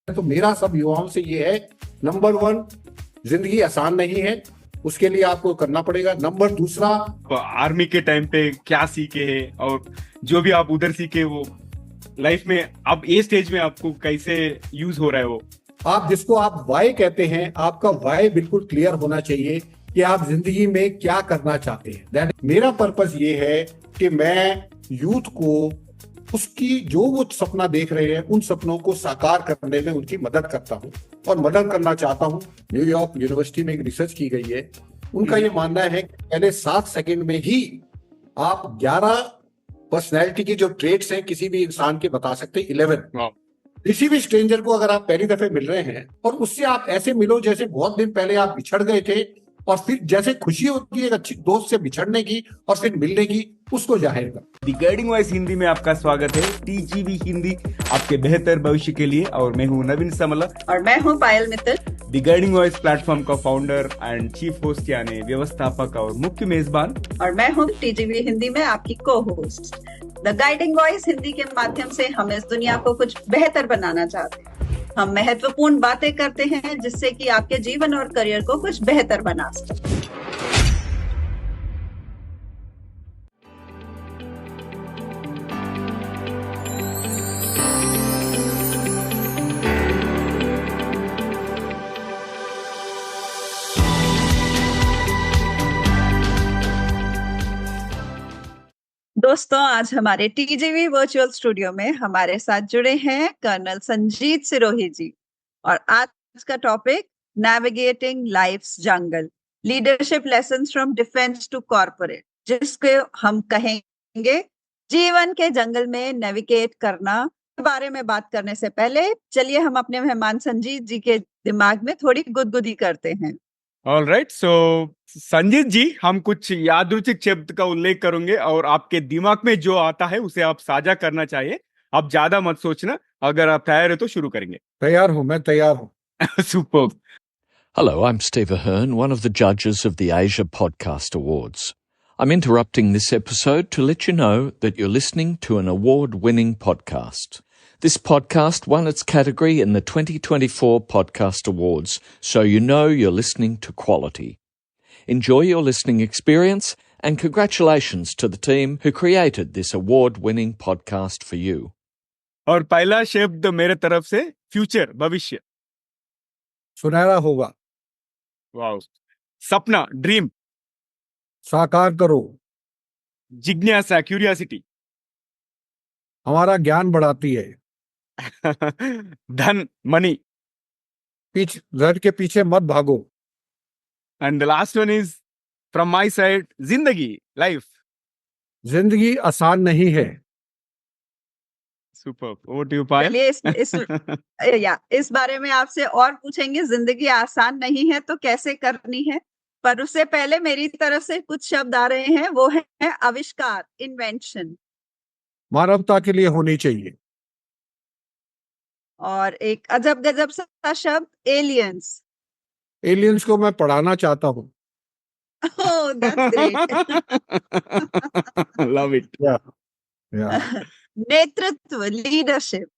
तो मेरा सब युवाओं से ये है, नंबर वन, जिंदगी आसान नहीं है, उसके लिए आपको करना पड़ेगा। नंबर दूसरा, आर्मी के टाइम पे क्या सीखे हैं और जो भी आप उधर सीखे वो लाइफ में अब ये स्टेज में आपको कैसे यूज हो रहा है वो। आप जिसको आप वाई कहते हैं, आपका वाई बिल्कुल क्लियर होना चाहिए कि आप जिंदगी में क्या करना चाहते हैं। मेरा पर्पस ये है कि मैं यूथ को उसकी जो वो सपना देख रहे हैं उन सपनों को साकार करने में उनकी मदद करता हूं और मदद करना चाहता हूं। न्यूयॉर्क यूनिवर्सिटी में एक रिसर्च की गई है, उनका ये मानना है कि पहले 7 सेकंड में ही आप 11 पर्सनैलिटी की जो ट्रेट्स हैं किसी भी इंसान के बता सकते हैं। 11 किसी भी स्ट्रेंजर को अगर आप पहली दफे मिल रहे हैं और उससे आप ऐसे मिलो जैसे बहुत दिन पहले आप बिछड़ गए थे, और फिर जैसे खुशी होती है एक अच्छी दोस्त से बिछड़ने की और फिर मिलने की, उसको जाहिर कर। दी गाइडिंग वॉइस हिंदी में आपका स्वागत है। टीजीवी हिंदी आपके बेहतर भविष्य के लिए, और मैं हूं नवीन समला और मैं हूं Payal Mittal. The guiding voice platform का फाउंडर एंड चीफ होस्ट यानी व्यवस्थापक और मुख्य मेजबान। और मैं हूं टीजीवी हिंदी में आपकी को host. The guiding voice Hindi के माध्यम से हम इस दुनिया को कुछ बेहतर बनाना चाहते हैं। हम महत्वपूर्ण बातें करते हैं जिससे कि आपके जीवन और करियर को कुछ बेहतर बना सके। दोस्तों, आज हमारे टीजीवी वर्चुअल स्टूडियो में हमारे साथ जुड़े हैं कर्नल संजीत सिरोही जी, और आज का topic navigating life's jungle, leadership lessons from defence to corporate, जिसके हम कहेंगे जीवन के जंगल में नेविगेट करना। के बारे में बात करने से पहले चलिए हम अपने मेहमान संजीत जी के दिमाग में थोड़ी गुदगुदी करते हैं। ऑल राइट, सो संजीत जी, हम कुछ यादृच्छिक शब्द का उल्लेख करेंगे और आपके दिमाग में जो आता है उसे आप साझा करना चाहिए। आप ज्यादा मत सोचना। अगर आप तैयार है तो शुरू करेंगे। तैयार हूं, मैं तैयार हूं। Super. Hello, I'm Steve Ahern, one of the judges of the Asia Podcast Awards. I'm interrupting this episode to let you know that you're listening to an award-winning podcast. This podcast won its category in the 2024 Podcast Awards, so you know you're listening to quality. Enjoy your listening experience and congratulations to the team who created this award-winning podcast for you. और पहला शब्द मेरे तरफ से future, भविष्य। सुनहरा होगा। Wow. सपना, ड्रीम। साकार करो। जिज्ञासा, क्यूरियोसिटी। हमारा ज्ञान बढ़ाती है। धन, मनी। घर के पीछे मत भागो। And the last one is from my side, जिंदगी, लाइफ। जिंदगी आसान नहीं है। सुपर। ओवर टू यू पायल। चलिए इस बारे में आपसे और पूछेंगे, जिंदगी आसान नहीं है तो कैसे करनी है, पर उससे पहले मेरी तरफ से कुछ शब्द आ रहे हैं, वो है आविष्कार, इन्वेंशन। मानवता के लिए होनी चाहिए। और एक अजब गजब सा शब्द, एलियंस। एलियंस को मैं पढ़ाना चाहता हूँ। Oh, that's great. Love it. नेतृत्व, लीडरशिप।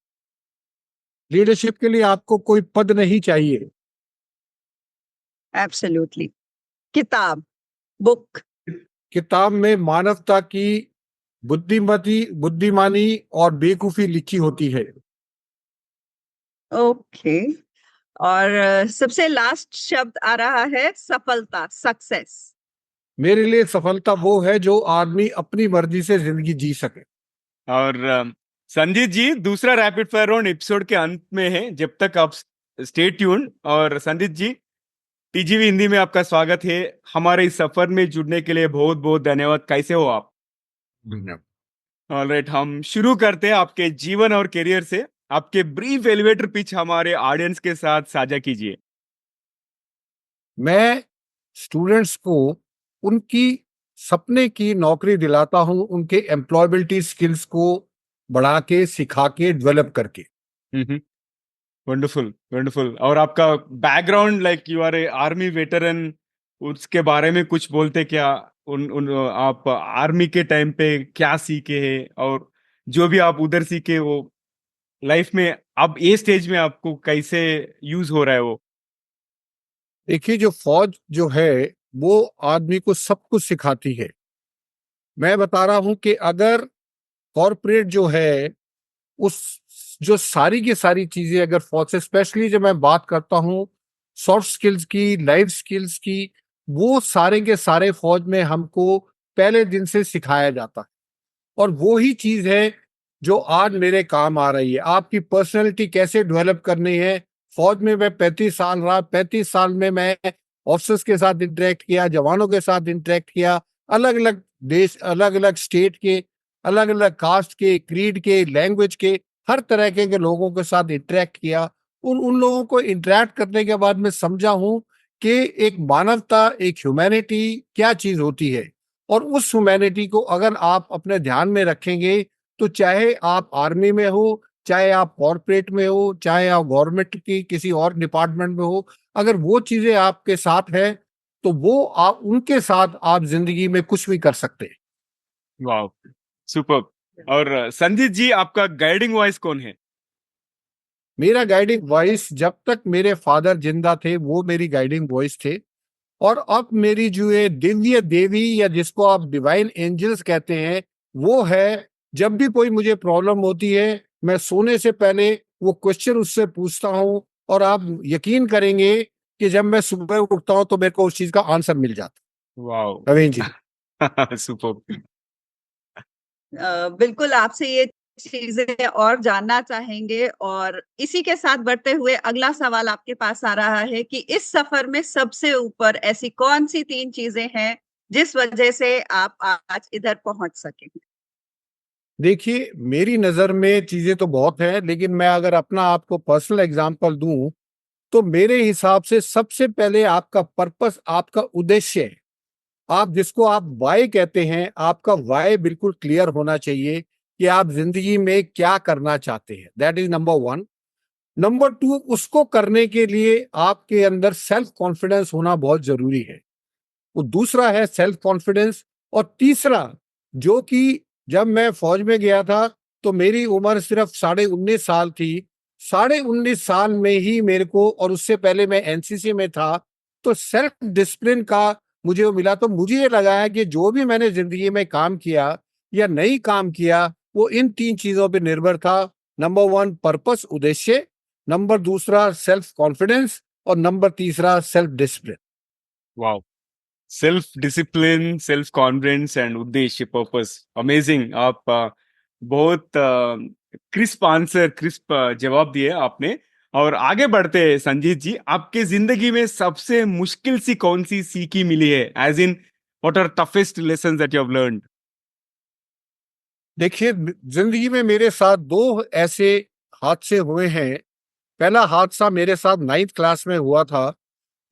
लीडरशिप के लिए आपको कोई पद नहीं चाहिए। एब्सोल्युटली। किताब, बुक। किताब में मानवता की बुद्धिमानी और बेवकूफी लिखी होती है। ओके। और सबसे लास्ट शब्द आ रहा है सफलता, सक्सेस। मेरे लिए सफलता वो है जो आदमी अपनी मर्जी से जिंदगी जी सके। और संजीत जी, दूसरा रैपिड फायर राउंड एपिसोड के अंत में है, जब तक आप स्टे ट्यून्ड। और संजीत जी, टीजीवी हिंदी में आपका स्वागत है। हमारे इस सफर में जुड़ने के लिए बहुत बहुत धन्यवाद। कैसे हो आप? ऑलराइट, हम शुरू करते हैं आपके जीवन और करियर से। आपके ब्रीफ एलिवेटर पिच हमारे ऑडियंस के साथ साझा कीजिए। मैं स्टूडेंट्स को उनकी सपने की नौकरी दिलाता हूं, उनके एम्प्लॉयबिलिटी स्किल्स को बढ़ा के, सिखा के, डेवलप करके। Wonderful, wonderful. और आपका background, like you are a army veteran, उसके बारे में कुछ बोलते क्या? आप आर्मी के टाइम पे क्या सीखे हैं और जो भी आप उधर सीखे वो लाइफ में अब ये स्टेज में आपको कैसे यूज हो रहा है वो? देखिए, जो फौज जो है वो आदमी को सब कुछ सिखाती है। मैं बता रहा हूं कि अगर कॉरपोरेट जो है उस जो सारी की सारी चीजें अगर फौज से, स्पेशली जब मैं बात करता हूँ सॉफ्ट स्किल्स की, लाइफ स्किल्स की, वो सारे के सारे फौज में हमको पहले दिन से सिखाया जाता है। और वो ही चीज है जो आज मेरे काम आ रही है। आपकी पर्सनैलिटी कैसे डेवलप करनी है। फौज में मैं 35 साल रहा, 35 साल में मैं ऑफिसर्स के साथ इंटरेक्ट किया, जवानों के साथ इंटरेक्ट किया, अलग अलग देश, अलग अलग स्टेट के, अलग अलग कास्ट के, क्रीड के, लैंग्वेज के, हर तरह के लोगों के साथ इंटरेक्ट किया। उन उन लोगों को इंटरेक्ट करने के बाद मैं समझा हूं कि एक मानवता, एक ह्यूमैनिटी क्या चीज होती है। और उस ह्यूमैनिटी को अगर आप अपने ध्यान में रखेंगे तो चाहे आप आर्मी में हो, चाहे आप कॉर्पोरेट में हो, चाहे आप गवर्नमेंट की किसी और डिपार्टमेंट में हो, अगर वो चीजें आपके साथ है तो वो आप उनके साथ आप जिंदगी में कुछ भी कर सकते हैं। वाह, सुपर। और संजीत जी, आपका गाइडिंग वॉइस कौन है? मेरा गाइडिंग वॉइस जब तक मेरे फादर जिंदा थे वो मेरी गाइडिंग वॉइस थे। और अब मेरी जो ये दिव्य देवी या जिसको आप डिवाइन एंजल्स कहते हैं वो है। जब भी कोई मुझे प्रॉब्लम होती है मैं सोने से पहले वो क्वेश्चन उससे पूछता हूँ, और आप यकीन करेंगे कि जब मैं सुबह उठता हूँ तो मेरे को उस चीज का आंसर मिल जाता वाह। है। नवीन जी। सुपर। बिल्कुल आपसे ये चीजें और जानना चाहेंगे, और इसी के साथ बढ़ते हुए अगला सवाल आपके पास आ रहा है कि इस सफर में सबसे ऊपर ऐसी कौन सी 3 चीजें हैं जिस वजह से आप आज इधर पहुंच सके? देखिए, मेरी नजर में चीजें तो बहुत है, लेकिन मैं अगर अपना आपको पर्सनल एग्जांपल दूं तो मेरे हिसाब से सबसे पहले आपका पर्पस, आपका उद्देश्य है। आप जिसको आप वाई कहते हैं, आपका वाई बिल्कुल क्लियर होना चाहिए कि आप जिंदगी में क्या करना चाहते हैं। That is number one. Number two, उसको करने के लिए आपके अंदर सेल्फ कॉन्फिडेंस होना बहुत जरूरी है। वो दूसरा है सेल्फ कॉन्फिडेंस। और तीसरा, जो कि जब मैं फौज में गया था तो मेरी उम्र सिर्फ 19.5 साल थी। 19.5 साल में ही मेरे को, और उससे पहले मैं एनसीसी में था, तो सेल्फ डिसिप्लिन का मुझे वो मिला। तो मुझे ये लगा है कि जो भी मैंने जिंदगी में काम किया या नहीं काम किया वो इन 3 चीजों पर निर्भर था। नंबर वन पर्पस, उद्देश्य, नंबर दूसरा सेल्फ कॉन्फिडेंस, और नंबर तीसरा सेल्फ डिसिप्लिन। वाह, self discipline, self confidence and उद्देश्य, पर्पस, अमेजिंग। आप बहुत क्रिस्प आंसर, क्रिस्प जवाब दिए आपने। और आगे बढ़ते हैं संजीत जी, आपके जिंदगी में सबसे मुश्किल सी कौन सी सीखी मिली है? As in, what are toughest lessons that you have learned? देखिए, जिंदगी में मेरे साथ 2 ऐसे हादसे हुए हैं। पहला हादसा मेरे साथ 9th क्लास में हुआ था,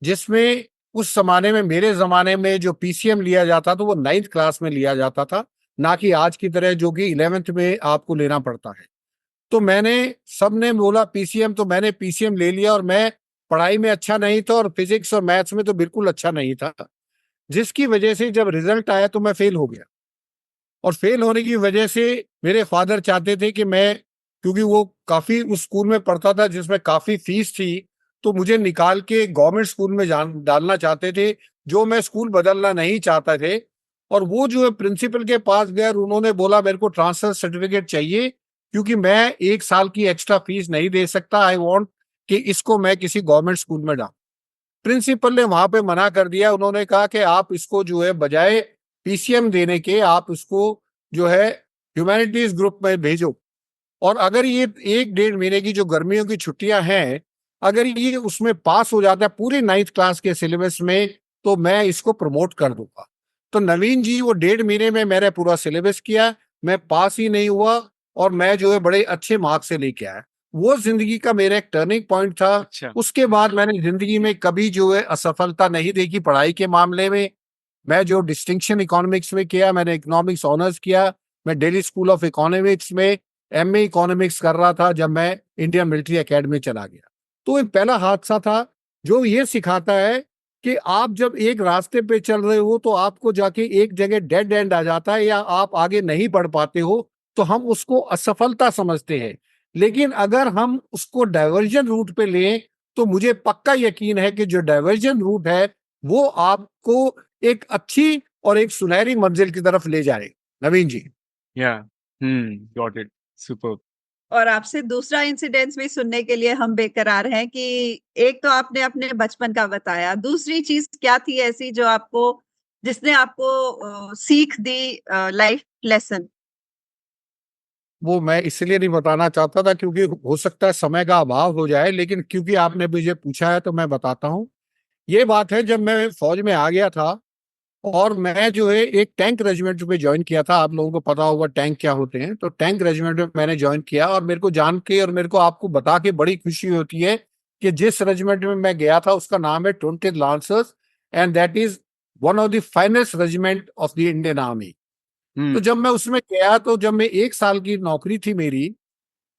जिसमें उस जमाने में, मेरे जमाने में जो पीसीएम लिया जाता था वो 9th क्लास में लिया जाता था, ना कि आज की तरह जो कि 11th में आपको लेना पड़ता है। तो सबने बोला पीसीएम, तो मैंने पीसीएम ले लिया। और मैं पढ़ाई में अच्छा नहीं था और फिजिक्स और मैथ्स में तो बिल्कुल अच्छा नहीं था, जिसकी वजह से जब रिजल्ट आया तो मैं फेल हो गया। और फेल होने की वजह से मेरे फादर चाहते थे कि मैं, क्योंकि वो काफी उस स्कूल में पढ़ता था जिसमें काफी फीस थी, तो मुझे निकाल के गवर्नमेंट स्कूल में डालना चाहते थे, जो मैं स्कूल बदलना नहीं चाहता थे। और वो जो है प्रिंसिपल के पास गए और उन्होंने बोला मेरे को ट्रांसफर सर्टिफिकेट चाहिए, क्योंकि मैं 1 साल की एक्स्ट्रा फीस नहीं दे सकता। आई वॉन्ट कि इसको मैं किसी गवर्नमेंट स्कूल में डालूं। प्रिंसिपल ने वहां पे मना कर दिया। उन्होंने कहा कि आप इसको जो है बजाय पीसीएम देने के आप उसको जो है ह्यूमैनिटीज ग्रुप में भेजो। और अगर ये 1-1.5 महीने की जो गर्मियों की छुट्टियां हैं, अगर ये उसमें पास हो जाता है पूरे 9th क्लास के सिलेबस में, तो मैं इसको प्रमोट कर दूंगा। तो नवीन जी, वो 1.5 महीने में मैंने पूरा सिलेबस किया, मैं पास ही नहीं हुआ, और मैं जो है बड़े अच्छे मार्क्स से लेके आया। वो जिंदगी का मेरा एक टर्निंग पॉइंट था। अच्छा। उसके बाद मैंने जिंदगी में कभी जो है असफलता नहीं देखी पढ़ाई के मामले में। मैं जो डिस्टिंक्शन इकोनॉमिक्स में किया, मैंने इकोनॉमिक्स ऑनर्स किया। मैं दिल्ली स्कूल ऑफ इकोनॉमिक्स में एमए इकोनॉमिक्स कर रहा था जब मैं इंडियन मिलिट्री एकेडमी चला गया। तो एक पहला हादसा था जो ये सिखाता है कि आप जब एक रास्ते पे चल रहे हो तो आपको जाके एक जगह डेड एंड आ जाता है या आप आगे नहीं बढ़ पाते हो, तो हम उसको असफलता समझते हैं। लेकिन अगर हम उसको डाइवर्जन रूट पे लें तो मुझे पक्का यकीन है कि जो डाइवर्जन रूट है वो आपको एक अच्छी और एक सुनहरी मंजिल की तरफ ले जाए। नवीन जी। या गॉट इट, सुपर। और आपसे दूसरा इंसिडेंस भी सुनने के लिए हम बेकरार हैं कि एक तो आपने अपने बचपन का बताया, दूसरी चीज क्या थी ऐसी जो आपको, जिसने आपको सीख दी, लाइफ लेसन? वो मैं इसलिए नहीं बताना चाहता था क्योंकि हो सकता है समय का अभाव हो जाए, लेकिन क्योंकि आपने मुझे पूछा है तो मैं बताता हूँ। ये बात है, जब मैं फौज में आ गया था और मैं जो है एक टैंक रेजिमेंट में ज्वाइन किया था। आप लोगों को पता होगा टैंक क्या होते हैं। तो टैंक रेजिमेंट में मैंने ज्वाइन किया और मेरे को जान के और मेरे को आपको बता के बड़ी खुशी होती है कि जिस रेजिमेंट में मैं गया था उसका नाम है 20th lancers, and that is one of the finest regiment of the Indian army. तो जब मैं उसमें गया, तो जब मैं 1 साल की नौकरी थी मेरी,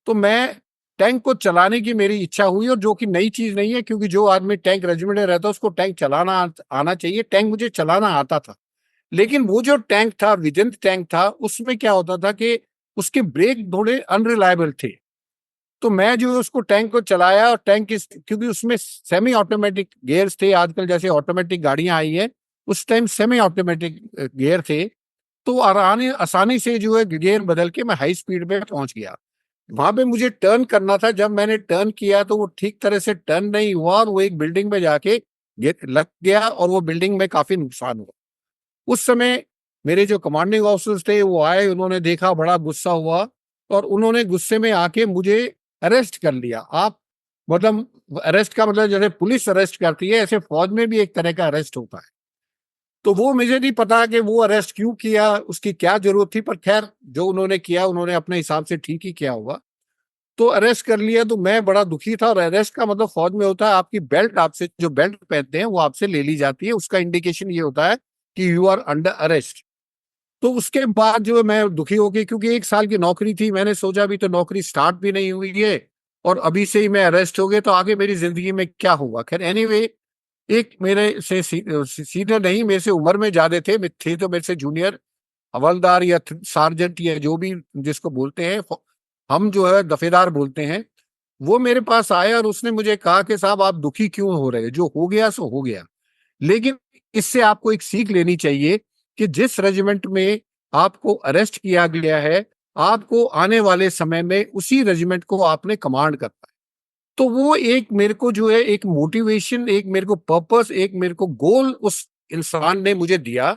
तो मैं टैंक को चलाने की मेरी इच्छा हुई, और जो कि नई चीज नहीं है क्योंकि जो आदमी टैंक रेजिमेंट में रहता है उसको टैंक चलाना आना चाहिए। टैंक मुझे चलाना आता था, लेकिन वो जो टैंक था, विजन टैंक था, उसमें क्या होता था कि उसके ब्रेक थोड़े अनरिलायबल थे। तो मैं जो है उसको टैंक को चलाया, और क्योंकि उसमें सेमी ऑटोमेटिक गियर्स थे, आजकल जैसे ऑटोमेटिक गाड़ियां आई है, उस टाइम सेमी ऑटोमेटिक गियर थे। तो आसानी से जो है गियर बदल के मैं हाई स्पीड में पहुंच गया। वहां पे मुझे टर्न करना था। जब मैंने टर्न किया तो वो ठीक तरह से टर्न नहीं हुआ, और वो एक बिल्डिंग में जाके लग गया, और वो बिल्डिंग में काफी नुकसान हुआ। उस समय मेरे जो कमांडिंग ऑफिसर्स थे वो आए, उन्होंने देखा, बड़ा गुस्सा हुआ, और उन्होंने गुस्से में आके मुझे अरेस्ट कर लिया। आप मतलब अरेस्ट का मतलब जैसे पुलिस अरेस्ट करती है, ऐसे फौज में भी एक तरह का अरेस्ट होता है। तो वो मुझे नहीं पता कि वो अरेस्ट क्यों किया, उसकी क्या जरूरत थी, पर खैर जो उन्होंने किया उन्होंने अपने हिसाब से ठीक ही किया होगा। तो अरेस्ट कर लिया, तो मैं बड़ा दुखी था। और अरेस्ट का मतलब फौज में होता है आपकी बेल्ट, आपसे जो बेल्ट पहनते हैं वो आपसे ले ली जाती है, उसका इंडिकेशन ये होता है कि यू आर अंडर अरेस्ट। तो उसके बाद जो है मैं दुखी हो गई, क्योंकि 1 साल की नौकरी थी। मैंने सोचा अभी तो नौकरी स्टार्ट भी नहीं हुई है, और अभी से ही मैं अरेस्ट हो गए तो आगे मेरी जिंदगी में क्या होगा। खैर एनीवे, एक मेरे से सीनियर नहीं, मेरे से उम्र में ज्यादा थे तो मेरे से जूनियर हवलदार या सार्जेंट या जो भी जिसको बोलते हैं, हम जो है दफेदार बोलते हैं, वो मेरे पास आया और उसने मुझे कहा कि साहब आप दुखी क्यों हो रहे हैं, जो हो गया सो हो गया, लेकिन इससे आपको एक सीख लेनी चाहिए कि जिस रेजिमेंट में आपको अरेस्ट किया गया है, आपको आने वाले समय में उसी रेजिमेंट को आपने कमांड करना है। तो वो एक मेरे को जो है एक मोटिवेशन, एक मेरे को पर्पस, एक मेरे को गोल उस इंसान ने मुझे दिया।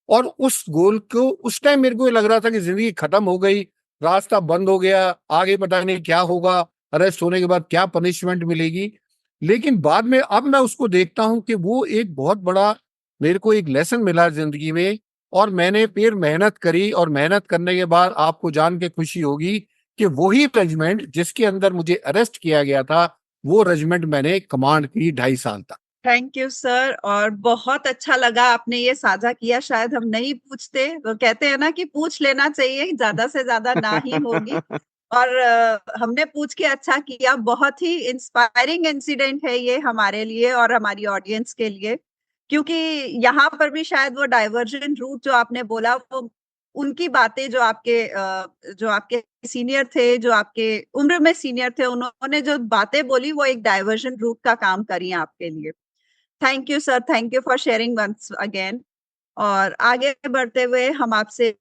और उस गोल को उस टाइम मेरे को ये लग रहा था कि जिंदगी खत्म हो गई, रास्ता बंद हो गया, आगे पता नहीं क्या होगा, अरेस्ट होने के बाद क्या पनिशमेंट मिलेगी। लेकिन बाद में अब मैं उसको देखता हूं कि वो एक बहुत बड़ा मेरे को एक लेसन मिला जिंदगी में। और मैंने फिर मेहनत करी, और मेहनत करने के बाद आपको जान के खुशी होगी कि वही रेजिमेंट जिसके अंदर मुझे अरेस्ट किया गया था, वो रेजिमेंट मैंने कमांड की 2.5 साल तक। थैंक यू सर, और बहुत अच्छा लगा आपने ये साझा किया। शायद हम नहीं पूछते, वो कहते हैं ना कि पूछ लेना चाहिए, ज्यादा से ज्यादा ना ही होगी। और हमने पूछ के अच्छा किया। बहुत ही इंस्पायरिंग इंसिडेंट है ये हमारे लिए और हमारी ऑडियंस के लिए, क्योंकि यहाँ पर भी शायद वो डाइवर्जन रूट जो आपने बोला, वो उनकी बातें जो आपके सीनियर थे, जो आपके उम्र में सीनियर थे, उन्होंने जो बातें बोली वो एक डाइवर्जन रूट का काम करी आपके लिए। Thank you sir, thank you for sharing once again. और आगे बढ़ते हुए हम आपसे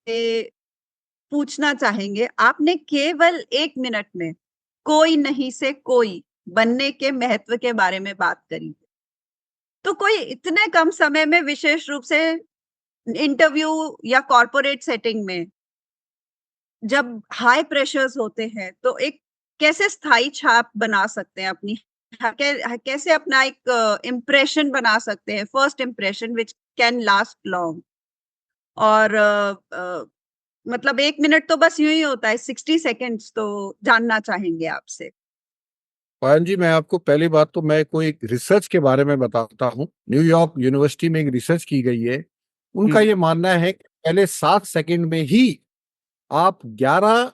पूछना चाहेंगे, आपने केवल 1 मिनट में कोई नहीं से कोई बनने के महत्व के बारे में बात करी। तो कोई इतने कम समय में, विशेष रूप से इंटरव्यू या कॉर्पोरेट सेटिंग में, जब हाई प्रेशर्स होते हैं, तो एक कैसे स्थायी छाप बना सकते हैं अपनी, कैसे अपना एक इम्प्रेशन बना सकते हैं, first impression which can last long. और मतलब 1 मिनट तो बस यूं ही होता है, 60 सेकेंड्स तो जानना चाहेंगे आपसे। पायन जी, मैं आपको पहली बात तो मैं कोई रिसर्च के बारे में बताता हूँ। न्यूयॉर्क यूनिवर्सिटी में एक रिसर्च की गई है। उनका ये मानना है कि पहले 7 सेकंड में ही आप 11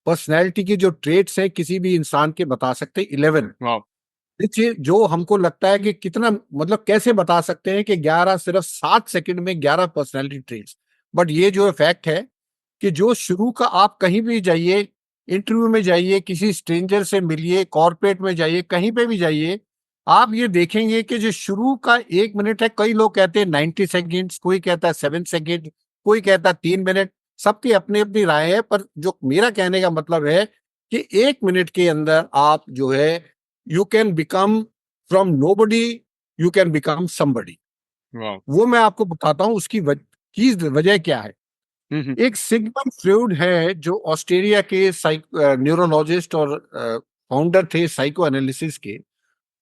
पर्सनैलिटी के जो ट्रेट्स हैं किसी भी इंसान के बता सकते हैं। 11 वाह। देखिए, जो हमको लगता है कि कितना मतलब कैसे बता सकते हैं कि 11 सिर्फ 7 सेकंड में 11 पर्सनैलिटी ट्रेट्स। बट ये जो फैक्ट है कि जो शुरू का आप कहीं भी जाइए, इंटरव्यू में जाइए, किसी स्ट्रेंजर से मिलिए, कॉर्पोरेट में जाइए, कहीं पे भी जाइए, आप ये देखेंगे कि जो शुरू का 1 मिनट है, कई लोग कहते हैं 90 सेकेंड्स, कोई कहता है 7 सेकेंड, कोई कहता है 3 मिनट, सबकी अपनी अपनी राय है। पर जो मेरा कहने का मतलब है कि 1 मिनट के अंदर आप जो है you can become from nobody, you can become somebody. वाह। वो मैं आपको बताता हूँ उसकी वजह क्या है। एक सिगमंड फ्रॉइड है जो ऑस्ट्रेलिया के न्यूरोलॉजिस्ट और फाउंडर थे साइको एनालिसिस के।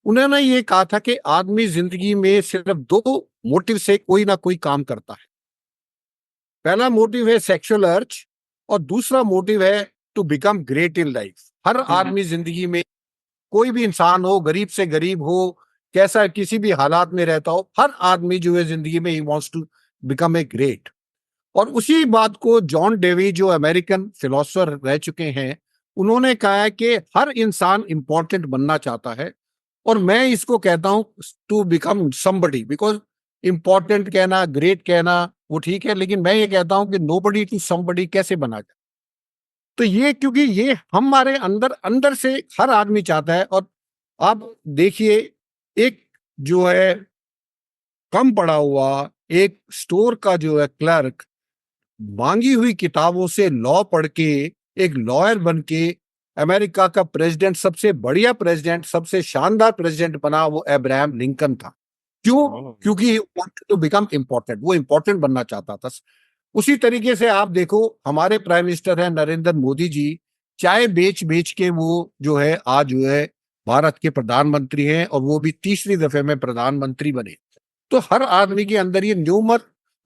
उन्होंने ये कहा था कि आदमी जिंदगी में सिर्फ 2 मोटिव से कोई ना कोई काम करता है। पहला मोटिव है सेक्सुअल अर्ज और दूसरा मोटिव है to become great in life. हर आदमी जिंदगी में, कोई भी इंसान हो, गरीब से गरीब हो, कैसा किसी भी हालात में रहता हो, हर आदमी जो है जिंदगी में he wants to become a great. और उसी बात को जॉन डेवी जो अमेरिकन फिलोसोफर रह चुके हैं, उन्होंने कहा है कि हर इंसान इंपॉर्टेंट बनना चाहता है। और मैं इसको कहता हूं to become somebody, because important कहना, ग्रेट कहना वो ठीक है, लेकिन मैं ये कहता हूं कि नोबडी टू समबडी कैसे बना जाए। तो ये क्योंकि ये हमारे अंदर अंदर से हर आदमी चाहता है। और आप देखिए, एक जो है कम पढ़ा हुआ एक स्टोर का जो है क्लर्क मांगी हुई किताबों से लॉ पढ़ के एक लॉयर बन के अमेरिका का प्रेसिडेंट, सबसे बढ़िया प्रेसिडेंट, सबसे शानदार प्रेसिडेंट बना, वो अब्राहम लिंकन था। क्यों? क्योंकि टू बिकम इम्पोर्टेंट, वो इम्पोर्टेंट बनना चाहता था। उसी तरीके से आप देखो, हमारे प्राइम मिनिस्टर है नरेंद्र मोदी जी, चाय बेच बेच के वो जो है आज जो है भारत के प्रधानमंत्री हैं, और वो भी तीसरी दफे में प्रधानमंत्री बने। तो हर आदमी के अंदर ये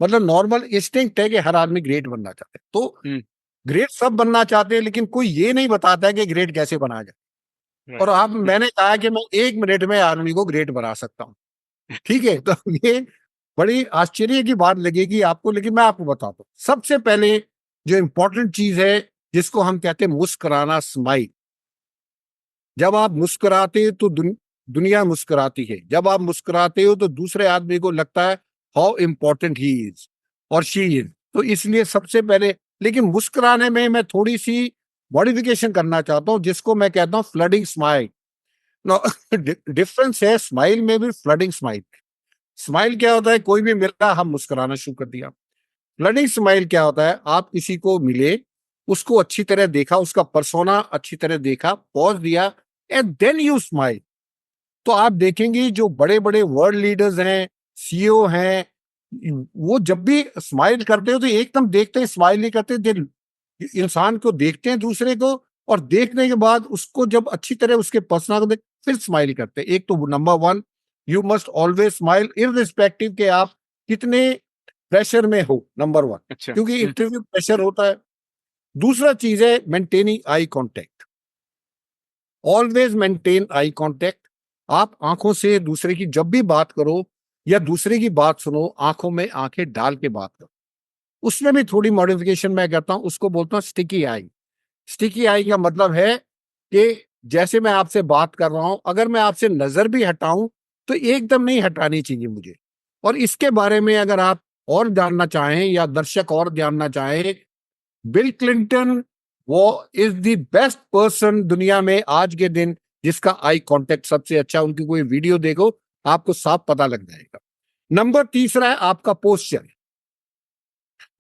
मतलब नॉर्मल इंस्टिंक्ट है कि हर आदमी ग्रेट बनना चाहते हैं। तो ग्रेट सब बनना चाहते हैं, लेकिन कोई ये नहीं बताता है कि ग्रेट कैसे बना जाए। और आप, मैंने कहा कि मैं 1 मिनट में आदमी को ग्रेट बना सकता हूँ, ठीक है? तो ये बड़ी आश्चर्य की बात लगेगी आपको, लेकिन मैं आपको बताता हूँ। सबसे पहले जो इंपॉर्टेंट चीज है जिसको हम कहते हैं मुस्कुराना, स्माइल। जब आप मुस्कुराते तो दुनिया मुस्कुराती है। जब आप मुस्कुराते हो तो दूसरे आदमी को लगता है हाउ इम्पोर्टेंट ही इज और शी इज। तो इसलिए सबसे पहले, लेकिन मुस्कुराने में मैं थोड़ी सी मॉडिफिकेशन करना चाहता हूँ, जिसको मैं कहता हूँ फ्लडिंग स्माइल। डिफरेंस है स्माइल में भी, फ्लडिंग स्माइल। स्माइल क्या होता है? कोई भी मिला, हम मुस्कुराना शुरू कर दिया। फ्लडिंग स्माइल क्या होता है? आप किसी को मिले, उसको अच्छी तरह देखा, उसका पर्सोना अच्छी तरह देखा, पॉज दिया, एंड देन यू स्माइल। तो आप देखेंगे जो बड़े बड़े वर्ल्ड लीडर्स हैं, सीईओ हैं, वो जब भी स्माइल करते हो तो एकदम देखते हैं, स्माइल नहीं करते, दिल इंसान को देखते हैं दूसरे को, और देखने के बाद उसको जब अच्छी तरह उसके पर्सनल को देख फिर स्माइल करते हैं। एक तो number 1, you must always smile irrespective के आप कितने प्रेशर में हो, नंबर 1। अच्छा। क्योंकि इंटरव्यू प्रेशर होता है। दूसरा चीज है maintaining eye contact. Always maintain eye contact. आप आंखों से दूसरे की जब भी बात करो या दूसरे की बात सुनो, आंखों में आंखें डाल के बात करो। उसमें भी थोड़ी मॉडिफिकेशन मैं करता हूं, उसको बोलता हूं स्टिकी आई। स्टिकी आई का मतलब है कि जैसे मैं आपसे बात कर रहा हूं, अगर मैं आपसे नजर भी हटाऊं तो एकदम नहीं हटानी चाहिए मुझे। और इसके बारे में अगर आप और जानना चाहें या दर्शक और जानना चाहें, बिल क्लिंटन वो इज द बेस्ट पर्सन दुनिया में आज के दिन जिसका आई कांटेक्ट सबसे अच्छा। उनकी कोई वीडियो देखो, आपको साफ पता लग जाएगा। नंबर तीसरा है आपका पोस्चर।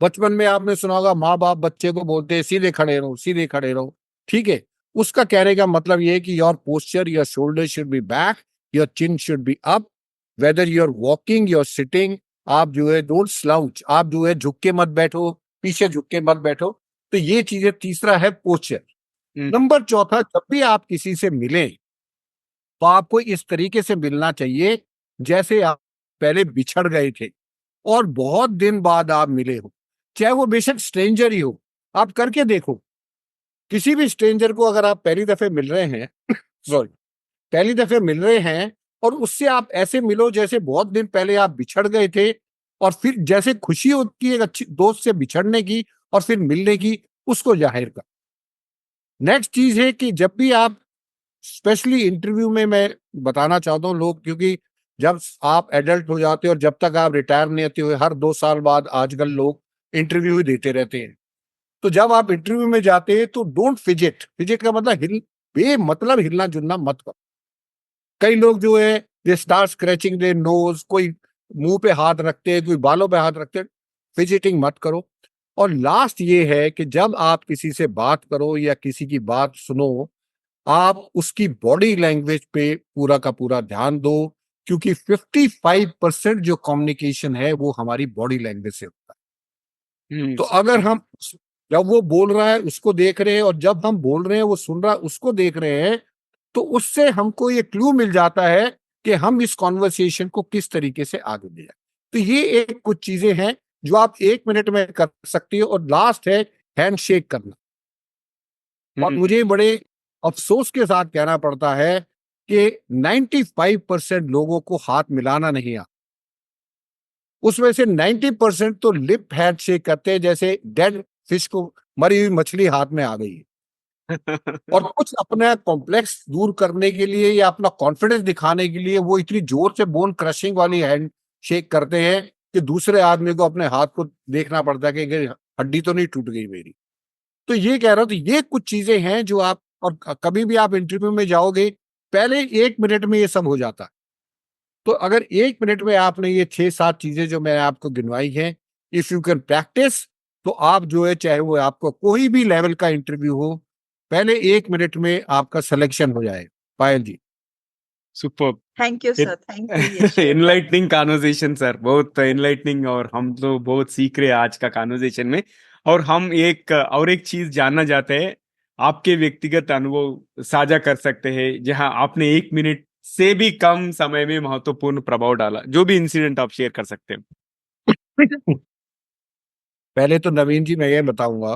बचपन में आपने सुना होगा, माँ बाप बच्चे को बोलते हैं सीधे खड़े रहो, सीधे खड़े रहो, ठीक है? उसका कहने का मतलब ये है कि your posture, your shoulder should be back, your chin should be up, whether you are walking, your sitting, आप जो है डोंट स्लाउच, आप जो है झुक के मत बैठो, पीछे झुक के मत बैठो। तो ये चीजें, तीसरा है पोस्चर। नंबर चौथा, जब भी आप किसी से मिलें तो आपको इस तरीके से मिलना चाहिए जैसे आप पहले बिछड़ गए थे और बहुत दिन बाद आप मिले हो, चाहे वो बेशक स्ट्रेंजर ही हो। आप करके देखो, किसी भी स्ट्रेंजर को अगर आप पहली दफे मिल रहे हैं सॉरी, पहली दफे मिल रहे हैं और उससे आप ऐसे मिलो जैसे बहुत दिन पहले आप बिछड़ गए थे, और फिर जैसे खुशी होती है एक अच्छी दोस्त से बिछड़ने की और फिर मिलने की, उसको जाहिर कर। नेक्स्ट चीज है कि जब भी आप, स्पेशली इंटरव्यू में मैं बताना चाहता हूँ लोग, क्योंकि जब आप एडल्ट हो जाते हो और जब तक आप रिटायर नहीं होते हुए, हर 2 साल बाद आजकल लोग इंटरव्यू ही देते रहते हैं। तो जब आप इंटरव्यू में जाते हैं तो डोंट फिजिट, फिजिट का मतलब बेमतलब हिलना जुलना मत करो। कई लोग जो है they start scratching their nose, कोई मुंह पे हाथ रखते हैं, कोई बालों पे हाथ रखते हैं, फिजिटिंग मत करो। और लास्ट ये है कि जब आप किसी से बात करो या किसी की बात सुनो, आप उसकी बॉडी लैंग्वेज पे पूरा का पूरा ध्यान दो, क्योंकि 55% जो कम्युनिकेशन है वो हमारी बॉडी लैंग्वेज से होता है। तो अगर हम जब वो बोल रहा है उसको देख रहे हैं और जब हम बोल रहे हैं वो सुन रहा है उसको देख रहे हैं, तो उससे हमको ये क्लू मिल जाता है कि हम इस कॉन्वर्सेशन को किस तरीके से आगे ले जाए। तो ये एक कुछ चीजें हैं जो आप 1 मिनट में कर सकती हो। और लास्ट है हैंडशेक करना। और मुझे बड़े अफसोस के साथ कहना पड़ता है कि 95% लोगों को हाथ मिलाना नहीं आता। उसमें से 90% तो लिप हैंडशेक करते हैं, जैसे डेड फिश को, मरी हुई मछली हाथ में आ गई है। और कुछ अपना कॉम्प्लेक्स दूर करने के लिए या अपना कॉन्फिडेंस दिखाने के लिए वो इतनी जोर से बोन क्रशिंग वाली हैंड शेक करते हैं कि दूसरे आदमी को अपने हाथ को देखना पड़ता है कि हड्डी तो नहीं टूट गई मेरी। तो ये कह रहा हूं, तो ये कुछ चीजें हैं जो आप, और कभी भी आप इंटरव्यू में जाओगे पहले 1 मिनट में ये सब हो जाता है। तो अगर 1 मिनट में आपने ये 6-7 चीजें जो मैंने आपको गिनवाई हैं, इफ यू कैन प्रैक्टिस, तो आप जो है चाहे वो आपको कोई भी लेवल का इंटरव्यू हो, पहले 1 मिनट में आपका सिलेक्शन हो जाए। Payal ji. Super. Thank you sir, thank you ये शेयर इनलाइटनिंग कॉन्वर्सेशन सर, बहुत इनलाइटनिंग, और हम तो बहुत सीख रहे हैं आज का कॉन्वर्सेशन में। और हम एक चीज जानना चाहते हैं, आपके व्यक्तिगत अनुभव साझा कर सकते हैं जहां आपने 1 मिनट से भी कम समय में महत्वपूर्ण प्रभाव डाला, जो भी इंसिडेंट आप शेयर कर सकते हैं। पहले तो नवीन जी मैं ये बताऊंगा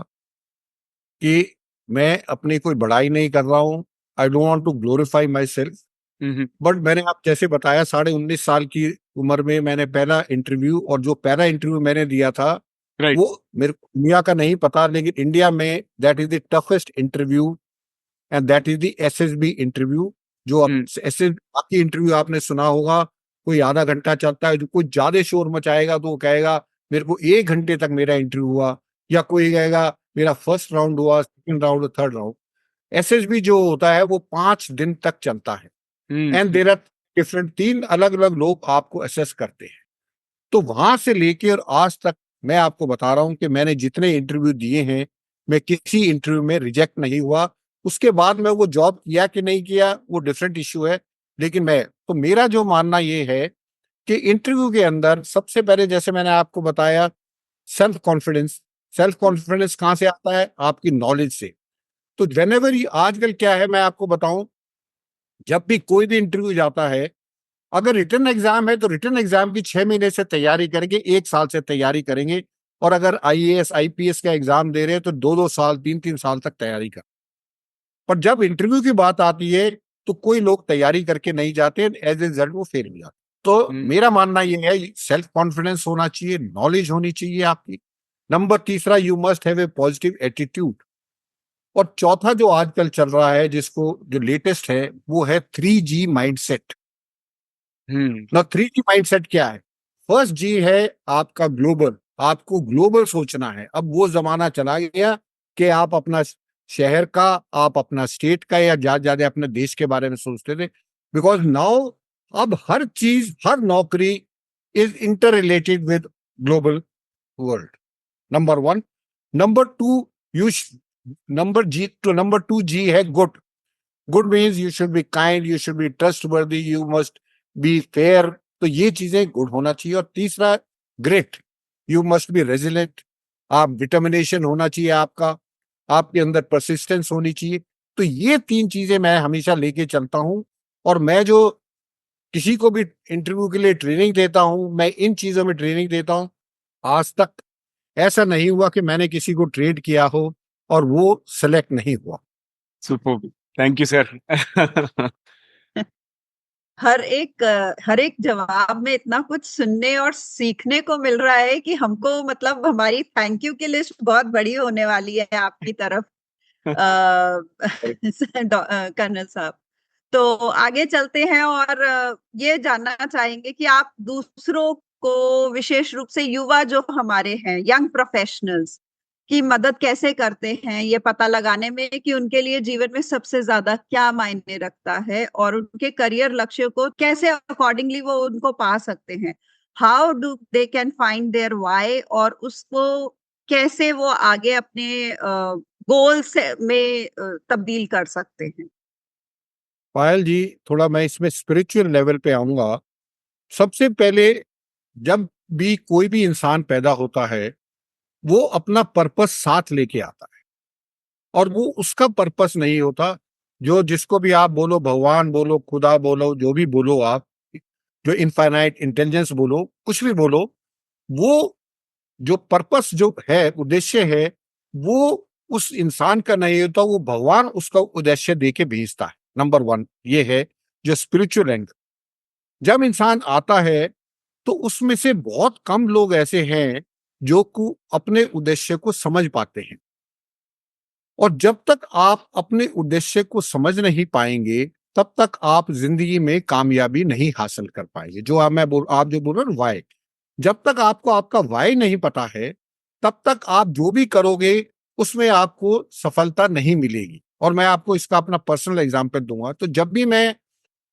कि मैं अपनी कोई बड़ाई नहीं कर रहा हूं। I don't want to glorify myself, but मैंने आप जैसे बताया 19.5 साल की उम्र में मैंने पहला इंटरव्यू, और जो पहला इंटरव्यू मैंने दिया था राइट। वो मेरे को दुनिया का नहीं पता, लेकिन इंडिया में that is the toughest interview, and that is the SSB interview. जो एसएस बाकी इंटरव्यू आपने सुना होगा, कोई आधा घंटा चलता है, जो कोई ज्यादा शोर मचाएगा तो वो कहेगा मेरे को 1 घंटे तक मेरा इंटरव्यू हुआ, या कोई कहेगा मेरा फर्स्ट राउंड हुआ, second round, third round. SSB जो होता है वो 5 दिन तक चलता है, एंड देयर आर डिफरेंट, 3 अलग अलग लोग आपको असेस करते हैं। तो वहां से लेके और आज तक मैं आपको बता रहा हूं कि मैंने जितने इंटरव्यू दिए हैं, मैं किसी इंटरव्यू में रिजेक्ट नहीं हुआ। उसके बाद में वो जॉब किया कि नहीं किया वो डिफरेंट इश्यू है, लेकिन मेरा जो मानना ये है कि इंटरव्यू के अंदर सबसे पहले, जैसे मैंने आपको बताया, सेल्फ कॉन्फिडेंस। सेल्फ कॉन्फिडेंस कहाँ से आता है? आपकी नॉलेज से। तो वेनेवर आजकल क्या है मैं आपको बताऊं, जब भी कोई भी इंटरव्यू जाता है, अगर रिटन एग्जाम है तो रिटन एग्जाम की 6 महीने से तैयारी करेंगे, 1 साल से तैयारी करेंगे। और अगर आईएएस आईपीएस का एग्जाम दे रहे हैं तो 2-2 साल 3-3 साल तक तैयारी कर। पर जब इंटरव्यू की बात आती है तो कोई लोग तैयारी करके नहीं जाते, एज ए रिजल्ट वो फेल हो जाते। तो मेरा मानना ये है, सेल्फ कॉन्फिडेंस होना चाहिए, नॉलेज होनी चाहिए आपकी। नंबर तीसरा, you must have a positive attitude. और चौथा जो आजकल चल रहा है, जिसको जो लेटेस्ट है, वो है 3G माइंडसेट। ना 3G माइंडसेट क्या है? फर्स्ट जी है आपका ग्लोबल, आपको ग्लोबल सोचना है। अब वो जमाना चला गया कि आप अपना शहर का, आप अपना स्टेट का, या ज्यादा ज्यादा अपने देश के बारे में सोचते थे। बिकॉज नाउ अब हर चीज, हर नौकरी is inter related with global world. Number 1। Number 2, you number 2 G है good. Good means you should be kind, you should be trustworthy, you must be fair. तो ये चीजें गुड होना चाहिए। और तीसरा great, you must be resilient. आप determination होना चाहिए आपका, आपके अंदर परसिस्टेंस होनी चाहिए। तो ये 3 चीजें मैं हमेशा लेके चलता हूं। और मैं जो किसी को भी इंटरव्यू के लिए ट्रेनिंग देता हूं, मैं इन चीजों में ट्रेनिंग देता हूं। आज तक ऐसा नहीं हुआ कि मैंने किसी को ट्रेड किया हो और वो सेलेक्ट नहीं हुआ। Super, thank you sir. हर एक जवाब में इतना कुछ सुनने और सीखने को मिल रहा है कि हमको, मतलब हमारी थैंक यू की लिस्ट बहुत बड़ी होने वाली है आपकी तरफ कर्नल साहब। तो आगे चलते हैं और ये जानना चाहेंगे कि आप दूसरों को, विशेष रूप से युवा जो हमारे हैं, यंग प्रोफेशनल्स, की मदद कैसे करते हैं ये पता लगाने में कि उनके लिए जीवन में सबसे ज्यादा क्या मायने रखता है और उनके करियर लक्ष्य को कैसे अकॉर्डिंगली वो उनको पा सकते हैं। How do they can find their why, और उसको कैसे वो आगे अपने गोल से में तब्दील कर सकते हैं। पायल जी, थोड़ा मैं इसमें स्पिरिचुअल लेवल पे आऊंगा। सबसे पहले जब भी कोई भी इंसान पैदा होता है, वो अपना पर्पस साथ लेके आता है, और वो उसका पर्पस नहीं होता जो जिसको भी आप बोलो, भगवान बोलो, खुदा बोलो, जो भी बोलो आप, जो इनफाइनाइट इंटेलिजेंस बोलो, कुछ भी बोलो, वो जो पर्पस जो है, उद्देश्य है, वो उस इंसान का नहीं होता, वो भगवान उसका उद्देश्य दे के भेजता है। नंबर वन ये है जो स्पिरिचुअल एंगल। जब इंसान आता है तो उसमें से बहुत कम लोग ऐसे हैं जो को अपने उद्देश्य को समझ पाते हैं, और जब तक आप अपने उद्देश्य को समझ नहीं पाएंगे तब तक आप जिंदगी में कामयाबी नहीं हासिल कर पाएंगे। जो आप जो बोल रहे हो वाई, जब तक आपको आपका वाई नहीं पता है तब तक आप जो भी करोगे उसमें आपको सफलता नहीं मिलेगी। और मैं आपको इसका अपना पर्सनल एग्जांपल दूंगा। तो जब भी मैं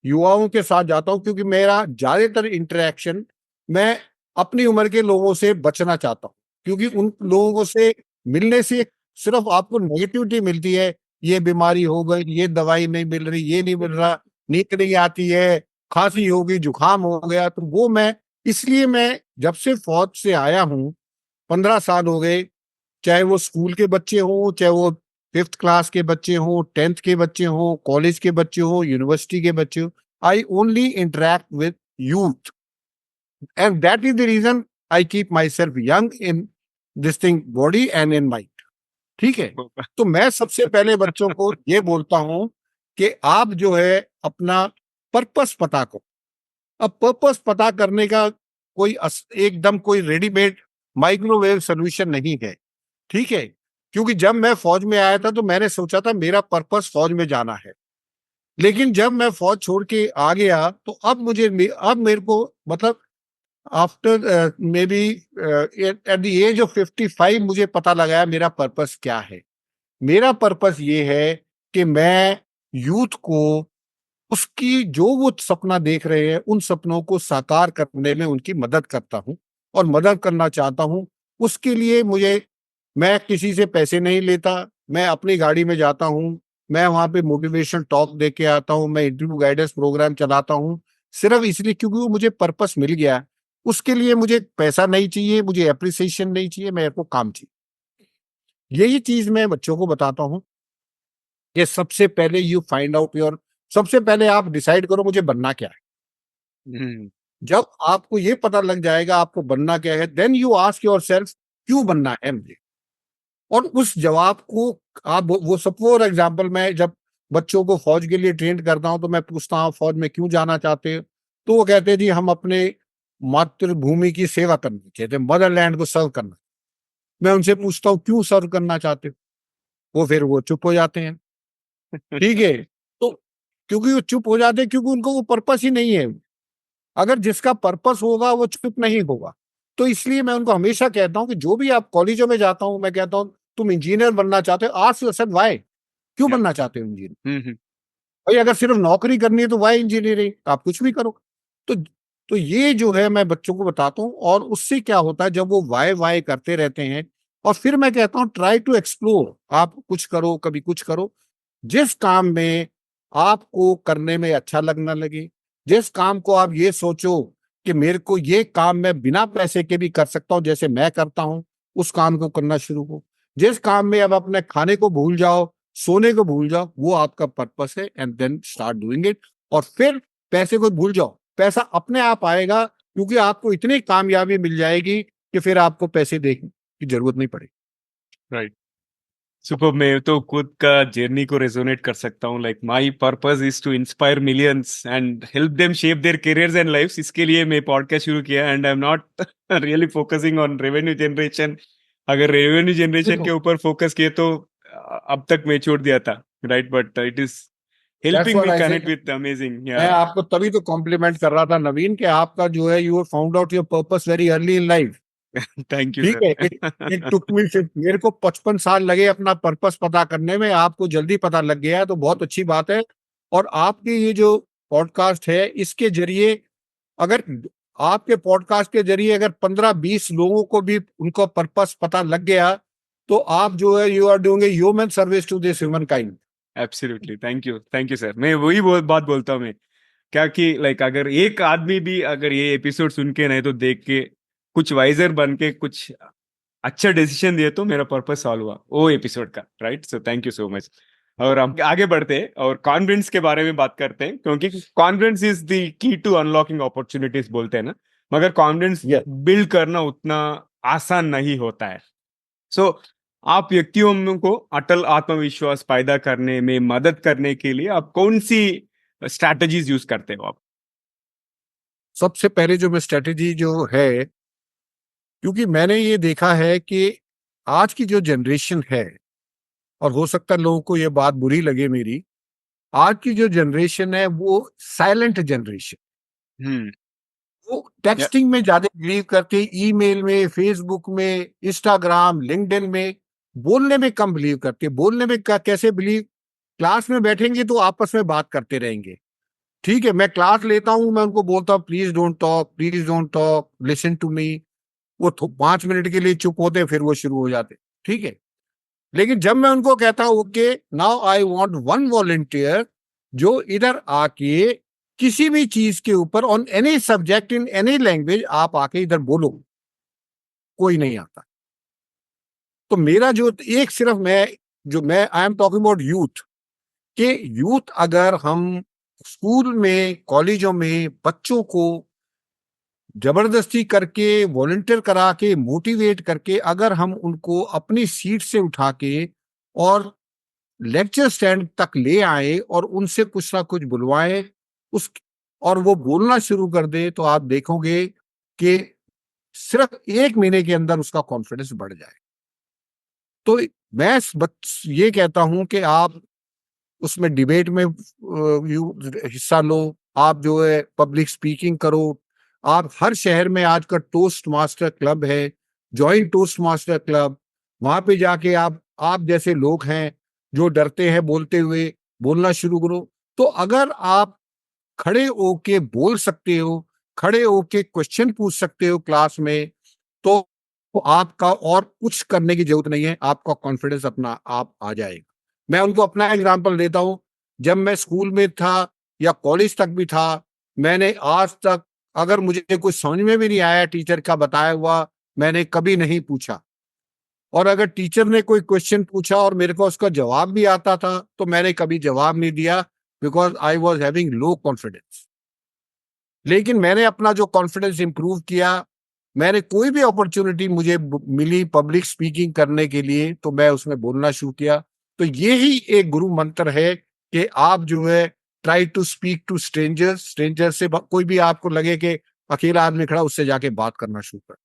युवाओं के साथ जाता हूं, क्योंकि मेरा ज्यादातर इंटरेक्शन, मैं अपनी उम्र के लोगों से बचना चाहता हूं, क्योंकि उन लोगों से मिलने से सिर्फ आपको नेगेटिविटी मिलती है। ये बीमारी हो गई, ये दवाई नहीं मिल रही, ये नहीं मिल रहा, नींद नहीं आती है, खांसी हो गई, जुकाम हो गया। तो वो मैं इसलिए मैं जब से फौज से आया हूं, 15 साल हो गए, चाहे वो स्कूल के बच्चे हों, चाहे वो 5th क्लास के बच्चे हों, 10th के बच्चे हों, कॉलेज के बच्चे हों, यूनिवर्सिटी के बच्चे हों, I only interact with youth, and that is the reason I keep myself young in this thing, body and in mind. ठीक है। तो मैं सबसे पहले बच्चों को ये बोलता हूं कि आप जो है अपना पर्पस पता करो। अब पर्पस पता करने का कोई एकदम कोई रेडीमेड माइक्रोवेव सोल्यूशन नहीं है। ठीक है। क्योंकि जब मैं फौज में आया था तो मैंने सोचा था मेरा पर्पस फौज में जाना है, लेकिन जब मैं फौज छोड़ के आ गया तो अब मेरे को मतलब after maybe at the age of 55 मुझे पता लगा मेरा पर्पस क्या है। मेरा पर्पस ये है कि मैं यूथ को उसकी जो वो सपना देख रहे हैं उन सपनों को साकार करने में उनकी मदद करता हूं और मदद करना चाहता हूं। उसके लिए मैं किसी से पैसे नहीं लेता, मैं अपनी गाड़ी में जाता हूं, मैं वहां पे मोटिवेशन टॉक दे के आता हूं, मैं इंटरव्यू गाइडेंस प्रोग्राम चलाता हूं, सिर्फ इसलिए क्योंकि वो मुझे पर्पस मिल गया। उसके लिए मुझे पैसा नहीं चाहिए, मुझे अप्रिसिएशन नहीं चाहिए, मेरे को काम चाहिए। यही चीज मैं बच्चों को बताता हूं कि सबसे पहले यू फाइंड आउट योर, सबसे पहले आप डिसाइड करो मुझे बनना क्या है। जब आपको ये पता लग जाएगा आपको बनना क्या है, देन यू आस्क योरसेल्फ क्यों बनना है मुझे, और उस जवाब को आप वो सब। फॉर एग्जाम्पल, मैं जब बच्चों को फौज के लिए ट्रेन करता हूं तो मैं पूछता हूं फौज में क्यों जाना चाहते हो, तो वो कहते हैं जी हम अपने मातृभूमि की सेवा करनी चाहते हैं, मदरलैंड को सर्व करना। मैं उनसे पूछता हूँ क्यों सर्व करना चाहते हो, फिर वो चुप हो जाते हैं। ठीक है। तो क्योंकि वो चुप हो जाते हैं क्योंकि उनको वो पर्पस ही नहीं है। अगर जिसका पर्पस होगा वो चुप नहीं होगा। तो इसलिए मैं उनको हमेशा कहता हूं कि जो भी आप कॉलेजों में जाता हूं मैं कहता हूं तुम इंजीनियर बनना चाहते हो, आस्क योरसेल्फ व्हाई, क्यों बनना चाहते हो इंजीनियर। भाई अगर सिर्फ नौकरी करनी है तो व्हाई इंजीनियरिंग, आप कुछ भी करो। तो तो ये जो है मैं बच्चों को बताता हूँ, और उससे क्या होता है जब वो वाई वाई करते रहते हैं, और फिर मैं कहता हूँ ट्राई टू एक्सप्लोर, आप कुछ करो, कभी कुछ करो जिस काम में आपको करने में अच्छा लगना लगे, जिस काम को आप ये सोचो कि मेरे को ये काम मैं बिना पैसे के भी कर सकता हूं जैसे मैं करता हूं, उस काम को करना शुरू करो। जिस काम में अब अपने खाने को भूल जाओ, सोने को भूल जाओ, वो आपका पर्पस है, and then start doing it. और फिर पैसे को भूल जाओ, पैसा अपने आप आएगा, क्योंकि आपको इतनी कामयाबी मिल जाएगी कि फिर आपको पैसे देने की जरूरत नहीं पड़ेगी। राइट। सुपर। मैं तो खुद का जर्नी को रेजोनेट कर सकता हूँ। Like my purpose is to inspire millions and help them shape their careers and lifes. इसके लिए मैं पॉडकास्ट शुरू किया, and I am not really focusing on revenue generation. अगर रेवेन्यू जनरेशन के ऊपर फोकस किए तो अब तक मैं छोड़ दिया था। Right, but it is helping me connect with amazing. मैं आपको तभी तो कॉम्प्लीमेंट कर रहा था नवीन कि आपका जो है you found out your purpose very early in life. Thank you ठीक है, सर। इट टुक मी, मेरे को 55 साल लगे अपना पर्पस पता करने में, आपको जल्दी पता लग गया है तो बहुत अच्छी बात है। और आपकी ये जो पॉडकास्ट है इसके जरिए, अगर आपके पॉडकास्ट के जरिए अगर 15-20 लोगों को भी उनको पर्पस पता लग गया, तो आप जो है you are doing a human service to this humankind. Absolutely, thank you sir. मैं वही बात बोलता हूँ मैं, क्या कि लाइक अगर एक आदमी भी अगर ये एपिसोड सुन के नहीं तो देख के कुछ वाइजर बन के कुछ अच्छा डिसीजन दिए तो मेरा पर्पस सॉल्व हुआ वो एपिसोड का, right? So thank you so much. और हम आगे बढ़ते हैं और कॉन्फिडेंस के बारे में बात करते हैं, क्योंकि confidence is the key to unlocking opportunities बोलते हैं ना, मगर कॉन्फिडेंस Yes. बिल्ड करना उतना आसान नहीं होता है। सो आप व्यक्तियों को अटल आत्मविश्वास पैदा करने में मदद करने के लिए आप कौन सी स्ट्रैटेजीज यूज करते हो आप? सबसे पहले जो मैं स्ट्रेटेजी जो है, क्योंकि मैंने ये देखा है कि आज की जो जनरेशन है, और हो सकता है लोगों को ये बात बुरी लगे मेरी, आज की जो जनरेशन है वो साइलेंट जनरेशन, हम्म। वो टेक्सटिंग में ज्यादा बिलीव करते, ईमेल में, फेसबुक में, इंस्टाग्राम, लिंक्डइन में, बोलने में कम बिलीव करते। बोलने में कैसे बिलीव, क्लास में बैठेंगे तो आपस में बात करते रहेंगे। ठीक है, मैं क्लास लेता हूं, मैं उनको बोलता हूँ please don't talk, please don't talk, listen to me. वो 5 मिनट के लिए चुप होते, फिर वो शुरू हो जाते। ठीक है, लेकिन जब मैं उनको कहता हूं okay now I want one volunteer, जो इधर आके किसी भी चीज के ऊपर on any subject in any language आप आके इधर बोलो, कोई नहीं आता। तो मेरा जो एक सिर्फ मैं I am talking about youth, कि यूथ अगर हम स्कूल में, कॉलेजों में बच्चों को जबरदस्ती करके, वॉलंटियर करा के, मोटिवेट करके, अगर हम उनको अपनी सीट से उठा के और लेक्चर स्टैंड तक ले आए और उनसे कुछ ना कुछ बुलवाए, उस और वो बोलना शुरू कर दे, तो आप देखोगे कि सिर्फ 1 महीने के अंदर उसका कॉन्फिडेंस बढ़ जाए। तो मैं ये कहता हूं कि आप उसमें डिबेट में हिस्सा लो, आप जो है पब्लिक स्पीकिंग करो। आप हर शहर में आज का टोस्ट मास्टर क्लब है, ज्वाइन टोस्ट मास्टर क्लब, वहां पे जाके आप जैसे लोग हैं जो डरते हैं बोलते हुए, बोलना शुरू करो। तो अगर आप खड़े होके बोल सकते हो, खड़े होके क्वेश्चन पूछ सकते हो क्लास में, तो आपका और कुछ करने की जरूरत नहीं है, आपका कॉन्फिडेंस अपना आप आ जाएगा। मैं उनको अपना एग्जांपल देता हूं, जब मैं स्कूल में था या कॉलेज तक भी था, मैंने आज तक अगर मुझे कुछ समझ में भी नहीं आया टीचर का बताया हुआ, मैंने कभी नहीं पूछा। और अगर टीचर ने कोई क्वेश्चन पूछा और मेरे को उसका जवाब भी आता था, तो मैंने कभी जवाब नहीं दिया, because I was having low confidence. लेकिन मैंने अपना जो कॉन्फिडेंस इंप्रूव किया, मैंने कोई भी अपॉर्चुनिटी मुझे मिली पब्लिक स्पीकिंग करने के लिए, तो मैं उसमें बोलना शुरू किया। तो ये ही एक गुरु मंत्र है कि आप जो है try to speak to strangers, stranger से कोई भी आपको लगे कि अकेला आदमी खड़ा, उससे जाके बात करना शुरू कर।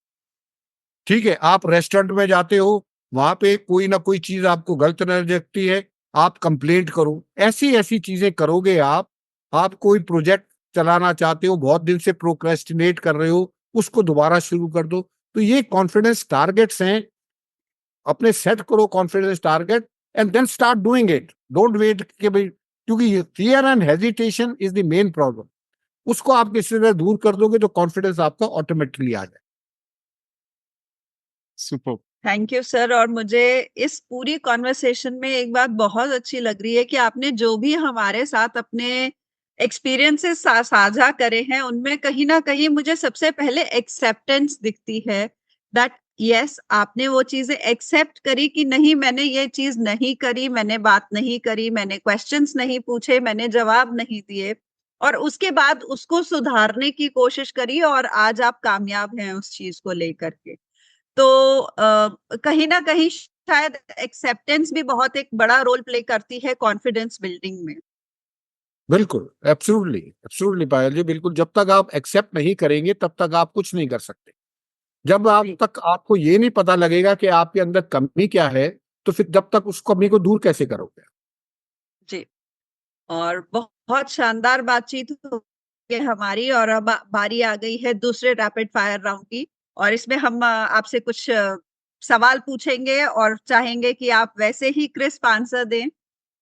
ठीक है, आप रेस्टोरेंट में जाते हो, वहां पे कोई ना कोई चीज आपको गलत नजर लगती है, आप कंप्लेंट करो। ऐसी ऐसी चीजें करोगे आप कोई प्रोजेक्ट चलाना चाहते हो, बहुत दिन से प्रोक्रेस्टिनेट कर रहे हो, उसको दोबारा शुरू कर दो। तो ये कॉन्फिडेंस टारगेट्स हैं, अपने सेट करो confidence target and then start doing it. Don't wait कि भाई, क्योंकि fear and hesitation is the main problem, उसको आप किसी तरह दूर कर दोगे तो कॉन्फिडेंस आपका ऑटोमेटिकली आ जाए। सुपर। Thank you sir. और मुझे इस पूरी कॉन्वर्सेशन में एक बात बहुत अच्छी लग रही है कि आपने जो भी हमारे साथ अपने एक्सपीरियंसेस साझा करे हैं, उनमें कहीं ना कहीं मुझे सबसे पहले एक्सेप्टेंस दिखती है। दैट यस, आपने वो चीजें एक्सेप्ट करी कि नहीं, मैंने ये चीज नहीं करी, मैंने बात नहीं करी, मैंने क्वेश्चंस नहीं पूछे, मैंने जवाब नहीं दिए, और उसके बाद उसको सुधारने की कोशिश करी, और आज आप कामयाब हैं उस चीज को लेकर के। तो कहीं ना कहीं शायद एक्सेप्टेंस भी बहुत एक बड़ा रोल प्ले करती है कॉन्फिडेंस बिल्डिंग में। बिल्कुल, एब्सोल्युटली, एब्सोल्युटली पायल जी, बिल्कुल। जब तक आप एक्सेप्ट नहीं करेंगे तब तक आप कुछ नहीं कर सकते। जब आप तक आपको ये नहीं पता लगेगा कि आपके अंदर कमी क्या है, तो फिर जब तक उस कमी को दूर कैसे करोगे? जी। और बहुत शानदार बातचीत हो गई हमारी, और अब बारी आ गई है दूसरे रैपिड फायर राउंड की। और इसमें हम आपसे कुछ सवाल पूछेंगे और चाहेंगे कि आप वैसे ही क्रिस्प आंसर दें।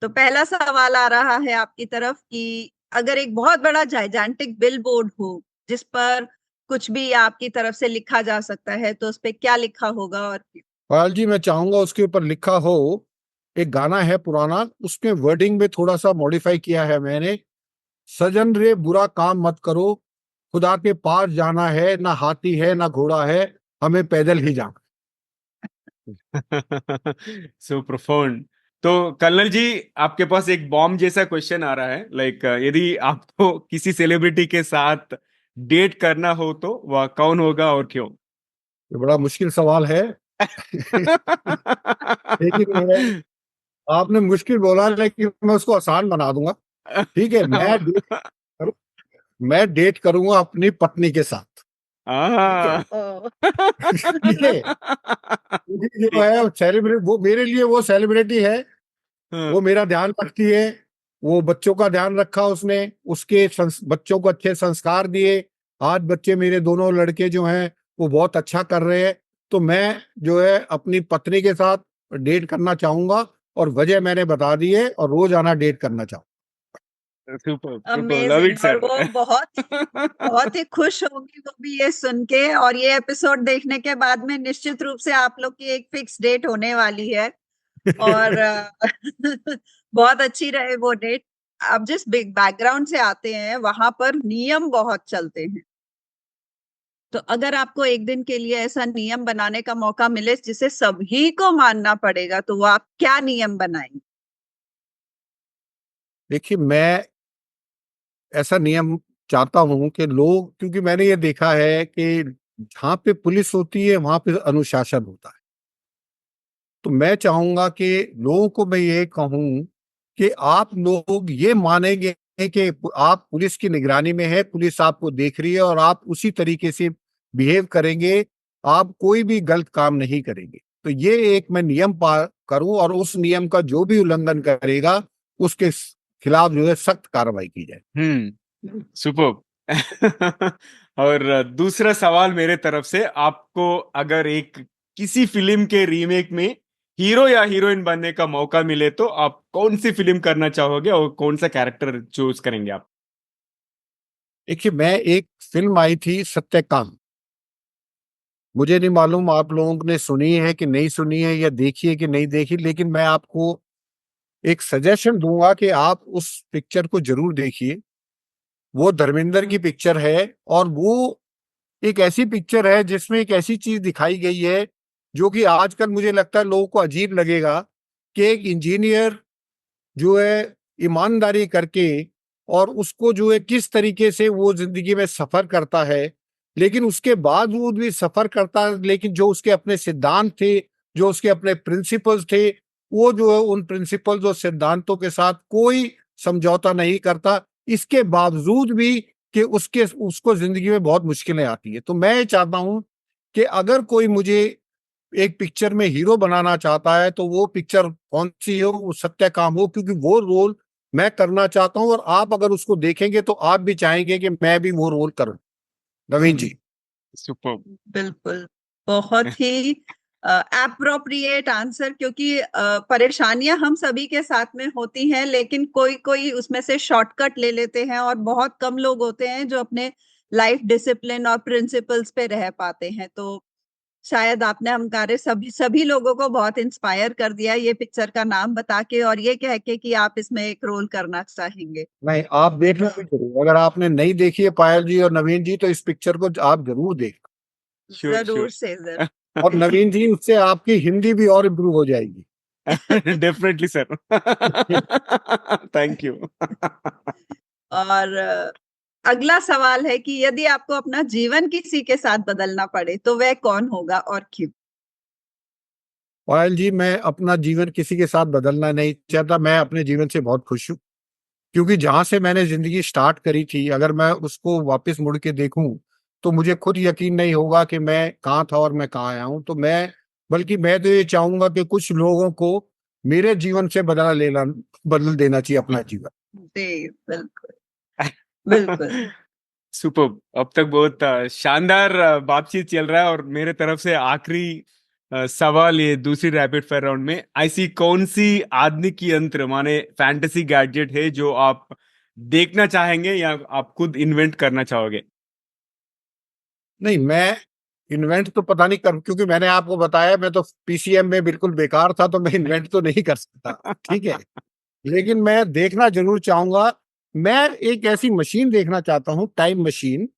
तो पहला सवाल आ रहा है आपकी तरफ कि अगर एक बहुत बड़ा जाइजेंटिक बिल बोर्ड हो जिस पर कुछ भी आपकी तरफ से लिखा जा सकता है, तो उस पे क्या लिखा होगा और क्यों? पायल जी, मैं चाहूंगा उसके ऊपर लिखा हो, एक गाना है पुराना, उसके वर्डिंग में थोड़ा सा मॉडिफाई किया है मैंने। सजन रे बुरा काम मत करो, खुदा के पास जाना है, ना हाथी है ना घोड़ा है, हमें पैदल ही जाना। सो प्रोफाउंड। तो कर्नल जी, आपके पास एक बॉम्ब जैसा क्वेश्चन आ रहा है, लाइक यदि आपको किसी सेलिब्रिटी के साथ डेट करना हो तो वह कौन होगा और क्यों? ये बड़ा मुश्किल सवाल है। लेकिन आपने मुश्किल बोला, लेकिन मैं उसको आसान बना दूंगा। ठीक है, मैं डेट करूंगा अपनी पत्नी के साथ। ठीक है। ओ, ये क्योंकि जो है सेलिब्रिटी, वो मेरे लिए वो सेलिब्रिटी है, वो मेरा ध्यान रखती है, वो बच्चों का ध्यान रखा उसने, उसके बच्चों को अच्छे संस्कार दिए। आज बच्चे मेरे दोनों लड़के जो हैं वो बहुत अच्छा कर रहे हैं। तो मैं जो है अपनी पत्नी के साथ डेट करना चाहूंगा, और वजह मैंने बता दी है, और रोज आना डेट करना चाहूंगा। Super super, love it amazing. और सर। वो बहुत ही खुश होगी वो भी ये सुन के, और ये एपिसोड देखने के बाद में निश्चित रूप से आप लोग की एक फिक्स डेट होने वाली है। और बहुत अच्छी रहे वो डेट। आप जिस बिग बैकग्राउंड से आते हैं वहां पर नियम बहुत चलते हैं। तो अगर आपको एक दिन के लिए ऐसा नियम बनाने का मौका मिले जिसे सभी को मानना पड़ेगा, तो वो आप क्या नियम बनाएंगे? देखिए, मैं ऐसा नियम चाहता हूं कि लोग, क्योंकि मैंने ये देखा है कि जहां पे पुलिस होती है वहां पे अनुशासन होता है। तो मैं चाहूंगा कि लोगों को मैं ये कहूं कि आप लोग ये मानेंगे कि आप पुलिस की निगरानी में है, पुलिस आपको देख रही है, और आप उसी तरीके से बिहेव करेंगे, आप कोई भी गलत काम नहीं करेंगे। तो ये एक मैं नियम करूं, और उस नियम का जो भी उल्लंघन करेगा उसके खिलाफ जो है सख्त कार्रवाई की जाए। सुपर। और दूसरा सवाल मेरे तरफ से, आपको अगर एक किसी फिल्म के रीमेक में हीरो या हीरोइन बनने का मौका मिले तो आप कौन सी फिल्म करना चाहोगे और कौन सा कैरेक्टर चूज करेंगे आप? देखिए, मैं एक फिल्म आई थी सत्यकाम, मुझे नहीं मालूम आप लोगों ने सुनी है कि नहीं सुनी है, या देखी है कि नहीं देखी, लेकिन मैं आपको एक सजेशन दूंगा कि आप उस पिक्चर को जरूर देखिए। वो धर्मेंद्र की पिक्चर है, और वो एक ऐसी पिक्चर है जिसमें एक ऐसी चीज दिखाई गई है जो कि आजकल मुझे लगता है लोगों को अजीब लगेगा, कि एक इंजीनियर जो है ईमानदारी करके, और उसको जो है किस तरीके से वो जिंदगी में सफर करता है, लेकिन उसके बावजूद भी सफर करता है, लेकिन जो उसके अपने सिद्धांत थे, जो उसके अपने प्रिंसिपल्स थे, वो जो है उन प्रिंसिपल्स और सिद्धांतों के साथ कोई समझौता नहीं करता, इसके बावजूद भी कि उसको जिंदगी में बहुत मुश्किलें आती है। तो मैं ये चाहता हूं कि अगर कोई मुझे एक पिक्चर में हीरो बनाना चाहता है तो वो पिक्चर कौन सी हो, वो सत्यकाम हो, क्योंकि वो रोल मैं करना चाहता हूं, और आप अगर उसको देखेंगे तो आप भी चाहेंगे कि मैं भी वो रोल करूं। नवीन जी। सुपर। बिल्कुल, बहुत ही एप्रोप्रिएट आंसर, क्योंकि परेशानियां हम सभी के साथ में होती हैं, लेकिन कोई कोई उसमें से शॉर्टकट ले लेते हैं, और बहुत कम लोग होते हैं जो अपने लाइफ डिसिप्लिन और प्रिंसिपल्स पे रह पाते हैं। तो शायद आपने हमारे सभी सभी लोगों को बहुत इंस्पायर कर दिया ये पिक्चर का नाम बता के, और ये कह के कि आप इसमें एक रोल करना चाहेंगे। नहीं, आप देखना भी जरूर, अगर आपने नहीं देखी है पायल जी और नवीन जी, तो इस पिक्चर को आप जरूर देख। श्योर जरूर श्योर। से जरूर। और नवीन जी, उससे आपकी हिंदी भी और इम्प्रूव हो जाएगी। Definitely sir. Thank you. और अगला सवाल है कि यदि आपको अपना जीवन किसी के साथ बदलना पड़े तो वह कौन होगा और क्यों? पायल जी, मैं अपना जीवन किसी के साथ बदलना नहीं चाहता, मैं अपने जीवन से बहुत खुश हूँ, क्योंकि जहां से मैंने जिंदगी स्टार्ट करी थी, अगर मैं उसको वापस मुड़ के देखूं तो मुझे खुद यकीन नहीं होगा कि मैं कहाँ था और मैं कहाँ आया हूं। तो मैं, बल्कि मैं तो ये चाहूंगा कि कुछ लोगों को मेरे जीवन से बदल देना चाहिए अपना जीवन। जी बिल्कुल, बिल्कुल। सुपर। अब तक बहुत शानदार बातचीत चल रहा है। और मेरे तरफ से आखिरी सवाल, ये दूसरी रैपिड फायर राउंड में, ऐसी कौन सी आधुनिक यंत्र माने फैंटेसी गैजेट है जो आप देखना चाहेंगे या आप खुद इन्वेंट करना चाहोगे? नहीं, मैं इन्वेंट तो पता नहीं कर, क्योंकि मैंने आपको बताया मैं तो पीसीएम में बिल्कुल बेकार था, तो मैं इन्वेंट तो नहीं कर सकता, ठीक है। लेकिन मैं देखना जरूर चाहूंगा। मैं एक ऐसी मशीन देखना चाहता हूँ, टाइम मशीन,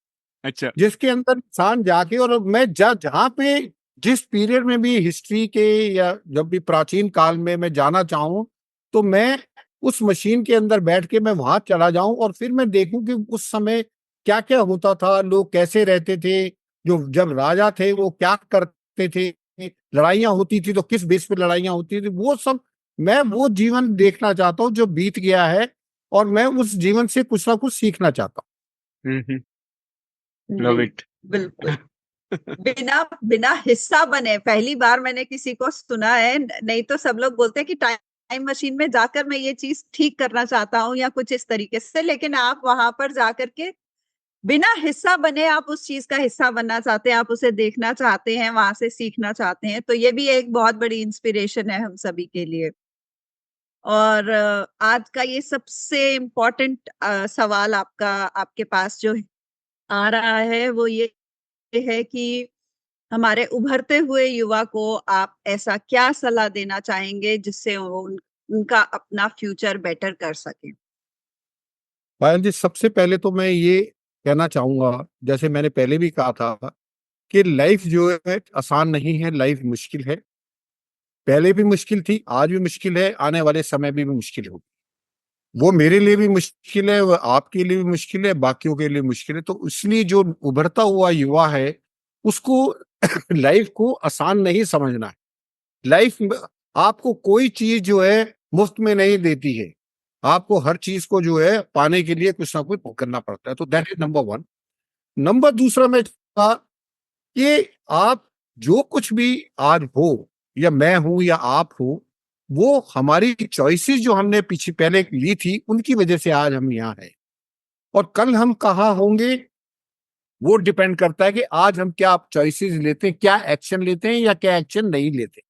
अच्छा। जिसके अंदर इंसान जाके, और मैं जहाँ पे जिस पीरियड में भी हिस्ट्री के या जब भी प्राचीन काल में मैं जाना चाहूँ, तो मैं उस मशीन के अंदर बैठ के मैं वहां चला जाऊं और फिर मैं देखूं कि उस समय क्या क्या होता था, लोग कैसे रहते थे, जो जब राजा थे वो क्या करते थे, लड़ाइयाँ होती थी तो किस बेस पे लड़ाइयाँ होती थी, वो सब मैं वो जीवन देखना चाहता हूँ जो बीत गया है, और मैं उस जीवन से कुछ ना कुछ सीखना चाहता लव जी, इट। बिल्कुल। बिना बिना हिस्सा बने पहली बार मैंने किसी को सुना है। नहीं तो सब लोग बोलते हैं कि टाइम मशीन में जाकर मैं ये चीज ठीक करना चाहता हूँ या कुछ इस तरीके से, लेकिन आप वहां पर जाकर के बिना हिस्सा बने आप उस चीज का हिस्सा बनना चाहते हैं, आप उसे देखना चाहते हैं, वहां से सीखना चाहते हैं। तो ये भी एक बहुत बड़ी इंस्पिरेशन है हम सभी के लिए। और आज का ये सबसे इम्पोर्टेंट सवाल आपका आपके पास जो आ रहा है वो ये है कि हमारे उभरते हुए युवा को आप ऐसा क्या सलाह देना चाहेंगे जिससे वो उनका अपना फ्यूचर बेटर कर सके? पायल जी, सबसे पहले तो मैं ये कहना चाहूंगा, जैसे मैंने पहले भी कहा था, कि लाइफ जो है आसान नहीं है, लाइफ मुश्किल है। पहले भी मुश्किल थी, आज भी मुश्किल है, आने वाले समय में भी मुश्किल होगी। वो मेरे लिए भी मुश्किल है, वो आपके लिए भी मुश्किल है, बाकियों के लिए मुश्किल है। तो इसलिए जो उभरता हुआ युवा है उसको लाइफ को आसान नहीं समझना है। लाइफ आपको कोई चीज जो है मुफ्त में नहीं देती है, आपको हर चीज को जो है पाने के लिए कुछ ना कुछ करना पड़ता है। तो that is number one. Number दूसरा, मैं कहा कि आप जो कुछ भी आज हो, या मैं हूं या आप हो, वो हमारी चॉइसेस जो हमने पीछे पहले ली थी उनकी वजह से आज हम यहाँ हैं। और कल हम कहाँ होंगे वो डिपेंड करता है कि आज हम क्या चॉइसेस लेते हैं, क्या एक्शन लेते हैं या क्या एक्शन नहीं लेते।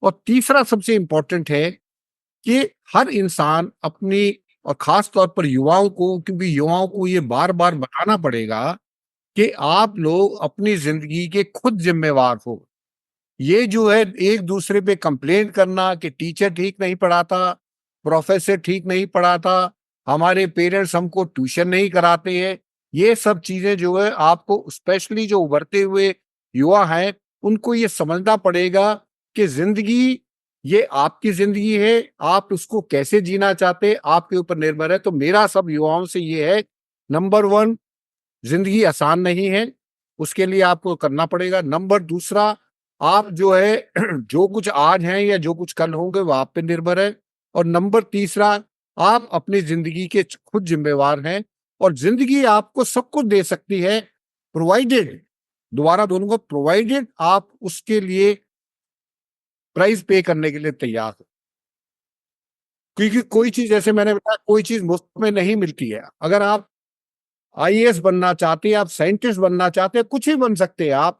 और तीसरा सबसे इंपॉर्टेंट है कि हर इंसान अपनी, और खास तौर पर युवाओं को, क्योंकि युवाओं को ये बार बार बताना पड़ेगा कि आप लोग अपनी जिंदगी के खुद जिम्मेवार हो। ये जो है एक दूसरे पे कंप्लेंट करना कि टीचर ठीक नहीं पढ़ाता, प्रोफेसर ठीक नहीं पढ़ाता, हमारे पेरेंट्स हमको ट्यूशन नहीं कराते हैं, ये सब चीजें जो है आपको, स्पेशली जो उभरते हुए युवा हैं, उनको ये समझना पड़ेगा कि जिंदगी ये आपकी जिंदगी है, आप उसको कैसे जीना चाहते हैं आपके ऊपर निर्भर है। तो मेरा सब युवाओं से ये है, नंबर वन, जिंदगी आसान नहीं है, उसके लिए आपको करना पड़ेगा। नंबर दूसरा, आप जो है जो कुछ आज हैं या जो कुछ कल होंगे वो आप पे निर्भर है। और नंबर तीसरा, आप अपनी जिंदगी के खुद जिम्मेवार हैं, और जिंदगी आपको सब कुछ दे सकती है, प्रोवाइडेड, दोबारा बोलूंगा, प्रोवाइडेड आप उसके लिए प्राइस पे करने के लिए तैयार हो। क्योंकि कोई चीज, जैसे मैंने बताया, कोई चीज मुफ्त में नहीं मिलती है। अगर आप आईएएस बनना चाहते हैं, आप साइंटिस्ट बनना चाहते हैं, कुछ भी बन सकते हैं आप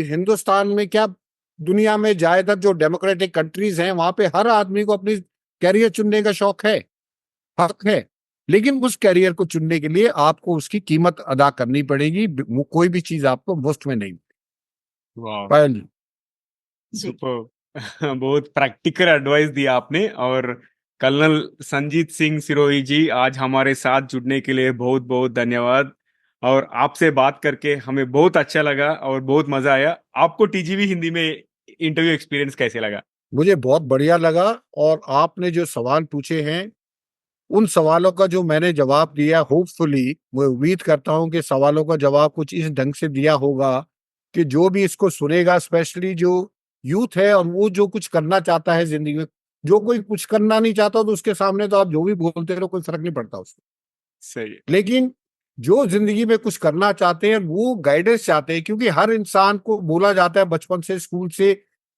हिंदुस्तान में क्या, दुनिया में ज्यादातर जो डेमोक्रेटिक कंट्रीज हैं वहां पे हर आदमी को अपनी कैरियर चुनने का शौक है, हक है। लेकिन उस कैरियर को चुनने के लिए आपको उसकी कीमत अदा करनी पड़ेगी, वो कोई भी चीज आपको मुफ्त में नहीं मिलेगी। वाह, पायल जी, जी, सुपर। बहुत प्रैक्टिकल एडवाइस दिया आपने। और कर्नल संजीत सिंह सिरोही जी, आज हमारे साथ जुड़ने के लिए बहुत बहुत धन्यवाद। और आपसे बात करके हमें बहुत अच्छा लगा और बहुत मजा आया। आपको टीजीवी हिंदी में इंटरव्यू एक्सपीरियंस कैसे लगा? मुझे बहुत बढ़िया लगा। और आपने जो सवाल पूछे हैं, उन सवालों का जो मैंने जवाब दिया, होपफुली मैं उम्मीद करता हूं कि सवालों का जवाब कुछ इस ढंग से दिया होगा कि जो भी इसको सुनेगा, स्पेशली जो यूथ है और वो जो कुछ करना चाहता है जिंदगी में, जो कोई कुछ करना नहीं चाहता तो उसके सामने तो आप जो भी बोलते रहो, कोई फर्क नहीं पड़ता उसको। सही है। लेकिन जो जिंदगी में कुछ करना चाहते हैं वो गाइडेंस चाहते हैं, क्योंकि हर इंसान को बोला जाता है बचपन से, स्कूल से,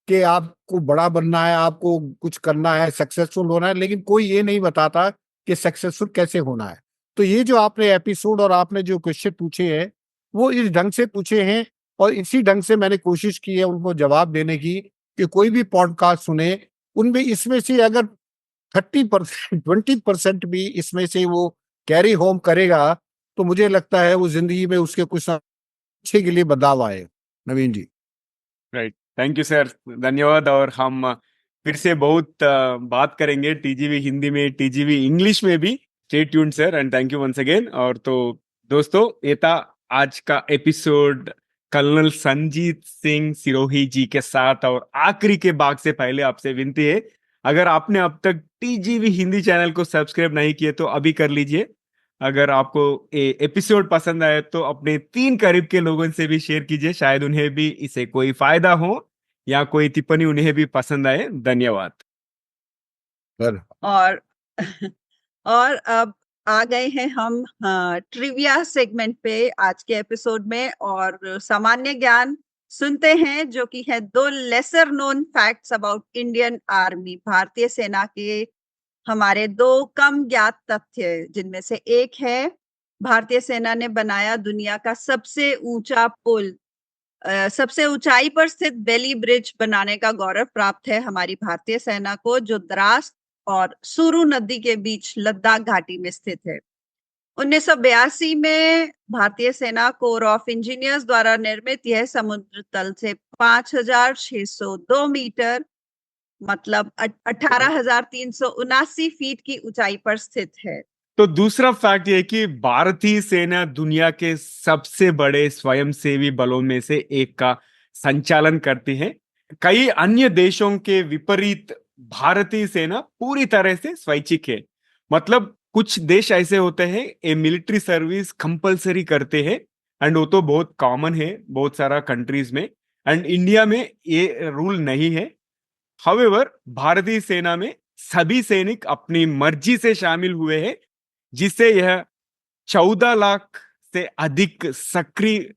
कि आपको बड़ा बनना है, आपको कुछ करना है, सक्सेसफुल होना है, लेकिन कोई ये नहीं बताता कि सक्सेसफुल कैसे होना है। तो ये जो आपने एपिसोड और आपने जो क्वेश्चन पूछे हैं वो इस ढंग से पूछे हैं और इसी ढंग से मैंने कोशिश की है उनको जवाब देने की कि कोई भी पॉडकास्ट सुने उनमें इसमें से अगर 30% 20% भी इसमें से वो कैरी होम करेगा तो मुझे लगता है वो जिंदगी में उसके कुछ अच्छे के लिए बदलाव आए। नवीन जी। राइट, थैंक यू सर, धन्यवाद। और हम फिर से बहुत बात करेंगे टीजीवी हिंदी में, टीजीवी इंग्लिश में भी। Stay tuned sir, and thank you once again. और तो दोस्तों, ये था आज का एपिसोड कर्नल संजीत सिंह सिरोही जी के साथ। और आखिरी के भाग से पहले आपसे विनती है, अगर आपने अब तक टीजीवी हिंदी चैनल को सब्सक्राइब नहीं किए तो अभी कर लीजिए। अगर आपको ये एपिसोड पसंद आए तो अपने 3 करीब के लोगों से भी शेयर कीजिए, शायद उन्हें भी इसे कोई फायदा हो या कोई टिप्पणी उन्हें भी पसंद आए। धन्यवाद। और और अब आ गए हैं हम ट्रिविया सेगमेंट पे आज के एपिसोड में, और सामान्य ज्ञान सुनते हैं जो कि है 2 lesser known facts about Indian army, भारतीय सेना के हमारे 2 कम ज्ञात तथ्य, जिनमें से एक है भारतीय सेना ने बनाया दुनिया का सबसे ऊंचा पुल। सबसे ऊंचाई पर स्थित बेली ब्रिज बनाने का गौरव प्राप्त है हमारी भारतीय सेना को, जो द्रास और सुरु नदी के बीच लद्दाख घाटी में स्थित है। 1982 में भारतीय सेना कोर ऑफ इंजीनियर्स द्वारा निर्मित यह समुद्र तल से 5,602 मीटर मतलब 18,379 फीट की ऊंचाई पर स्थित है। तो दूसरा फैक्ट ये है कि भारतीय सेना दुनिया के सबसे बड़े स्वयंसेवी बलों में से एक का संचालन करती है। कई अन्य देशों के विपरीत भारतीय सेना पूरी तरह से स्वैच्छिक है। मतलब कुछ देश ऐसे होते हैं ये मिलिट्री सर्विस कंपलसरी करते हैं, एंड वो तो बहुत कॉमन है बहुत सारा कंट्रीज में, एंड इंडिया में ये रूल नहीं है। हाउएवर भारतीय सेना में सभी सैनिक अपनी मर्जी से शामिल हुए हैं, जिससे यह 14 लाख से अधिक सक्रिय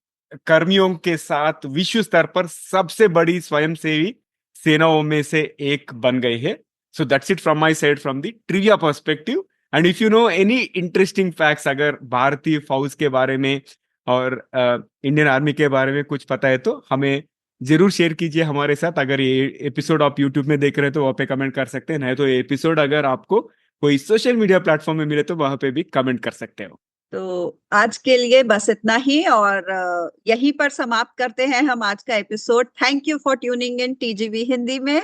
कर्मियों के साथ विश्व स्तर पर सबसे बड़ी स्वयंसेवी सेनाओं में से एक बन गई है। So that's it from my side from the trivia perspective. And if you know any interesting facts, अगर भारतीय फौज के बारे में और इंडियन आर्मी के बारे में कुछ पता है तो हमें जरूर शेयर कीजिए हमारे साथ। अगर ये एपिसोड आप यूट्यूब में देख रहे हैं तो वहाँ पे कमेंट कर सकते हैं, नहीं तो ये एपिसोड अगर आपको कोई सोशल मीडिया प्लेटफॉर्म में मिले तो वहां पे भी कमेंट कर सकते हो। तो आज के लिए बस इतना ही, और यहीं पर समाप्त करते हैं हम आज का episode. Thank you for tuning in TGV Hindi में।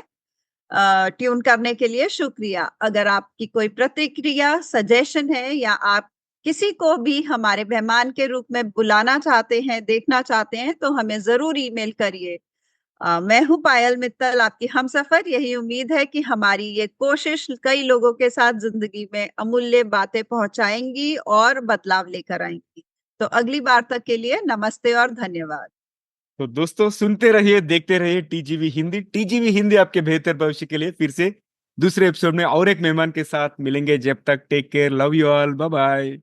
ट्यून करने के लिए शुक्रिया। अगर आपकी कोई प्रतिक्रिया, सजेशन है, या आप किसी को भी हमारे मेहमान के रूप में बुलाना चाहते हैं, देखना चाहते हैं, तो हमें जरूर ईमेल करिए। मैं हूं पायल मित्तल, आपकी हमसफर। यही उम्मीद है कि हमारी ये कोशिश कई लोगों के साथ जिंदगी में अमूल्य बातें पहुंचाएंगी और बदलाव लेकर आएंगी। तो अगली बार तक के लिए नमस्ते और धन्यवाद। तो दोस्तों, सुनते रहिए, देखते रहिए टीजीवी हिंदी। टीजीवी हिंदी आपके बेहतर भविष्य के लिए। फिर से दूसरे एपिसोड में और एक मेहमान के साथ मिलेंगे। जब तक take care, love you all, bye bye.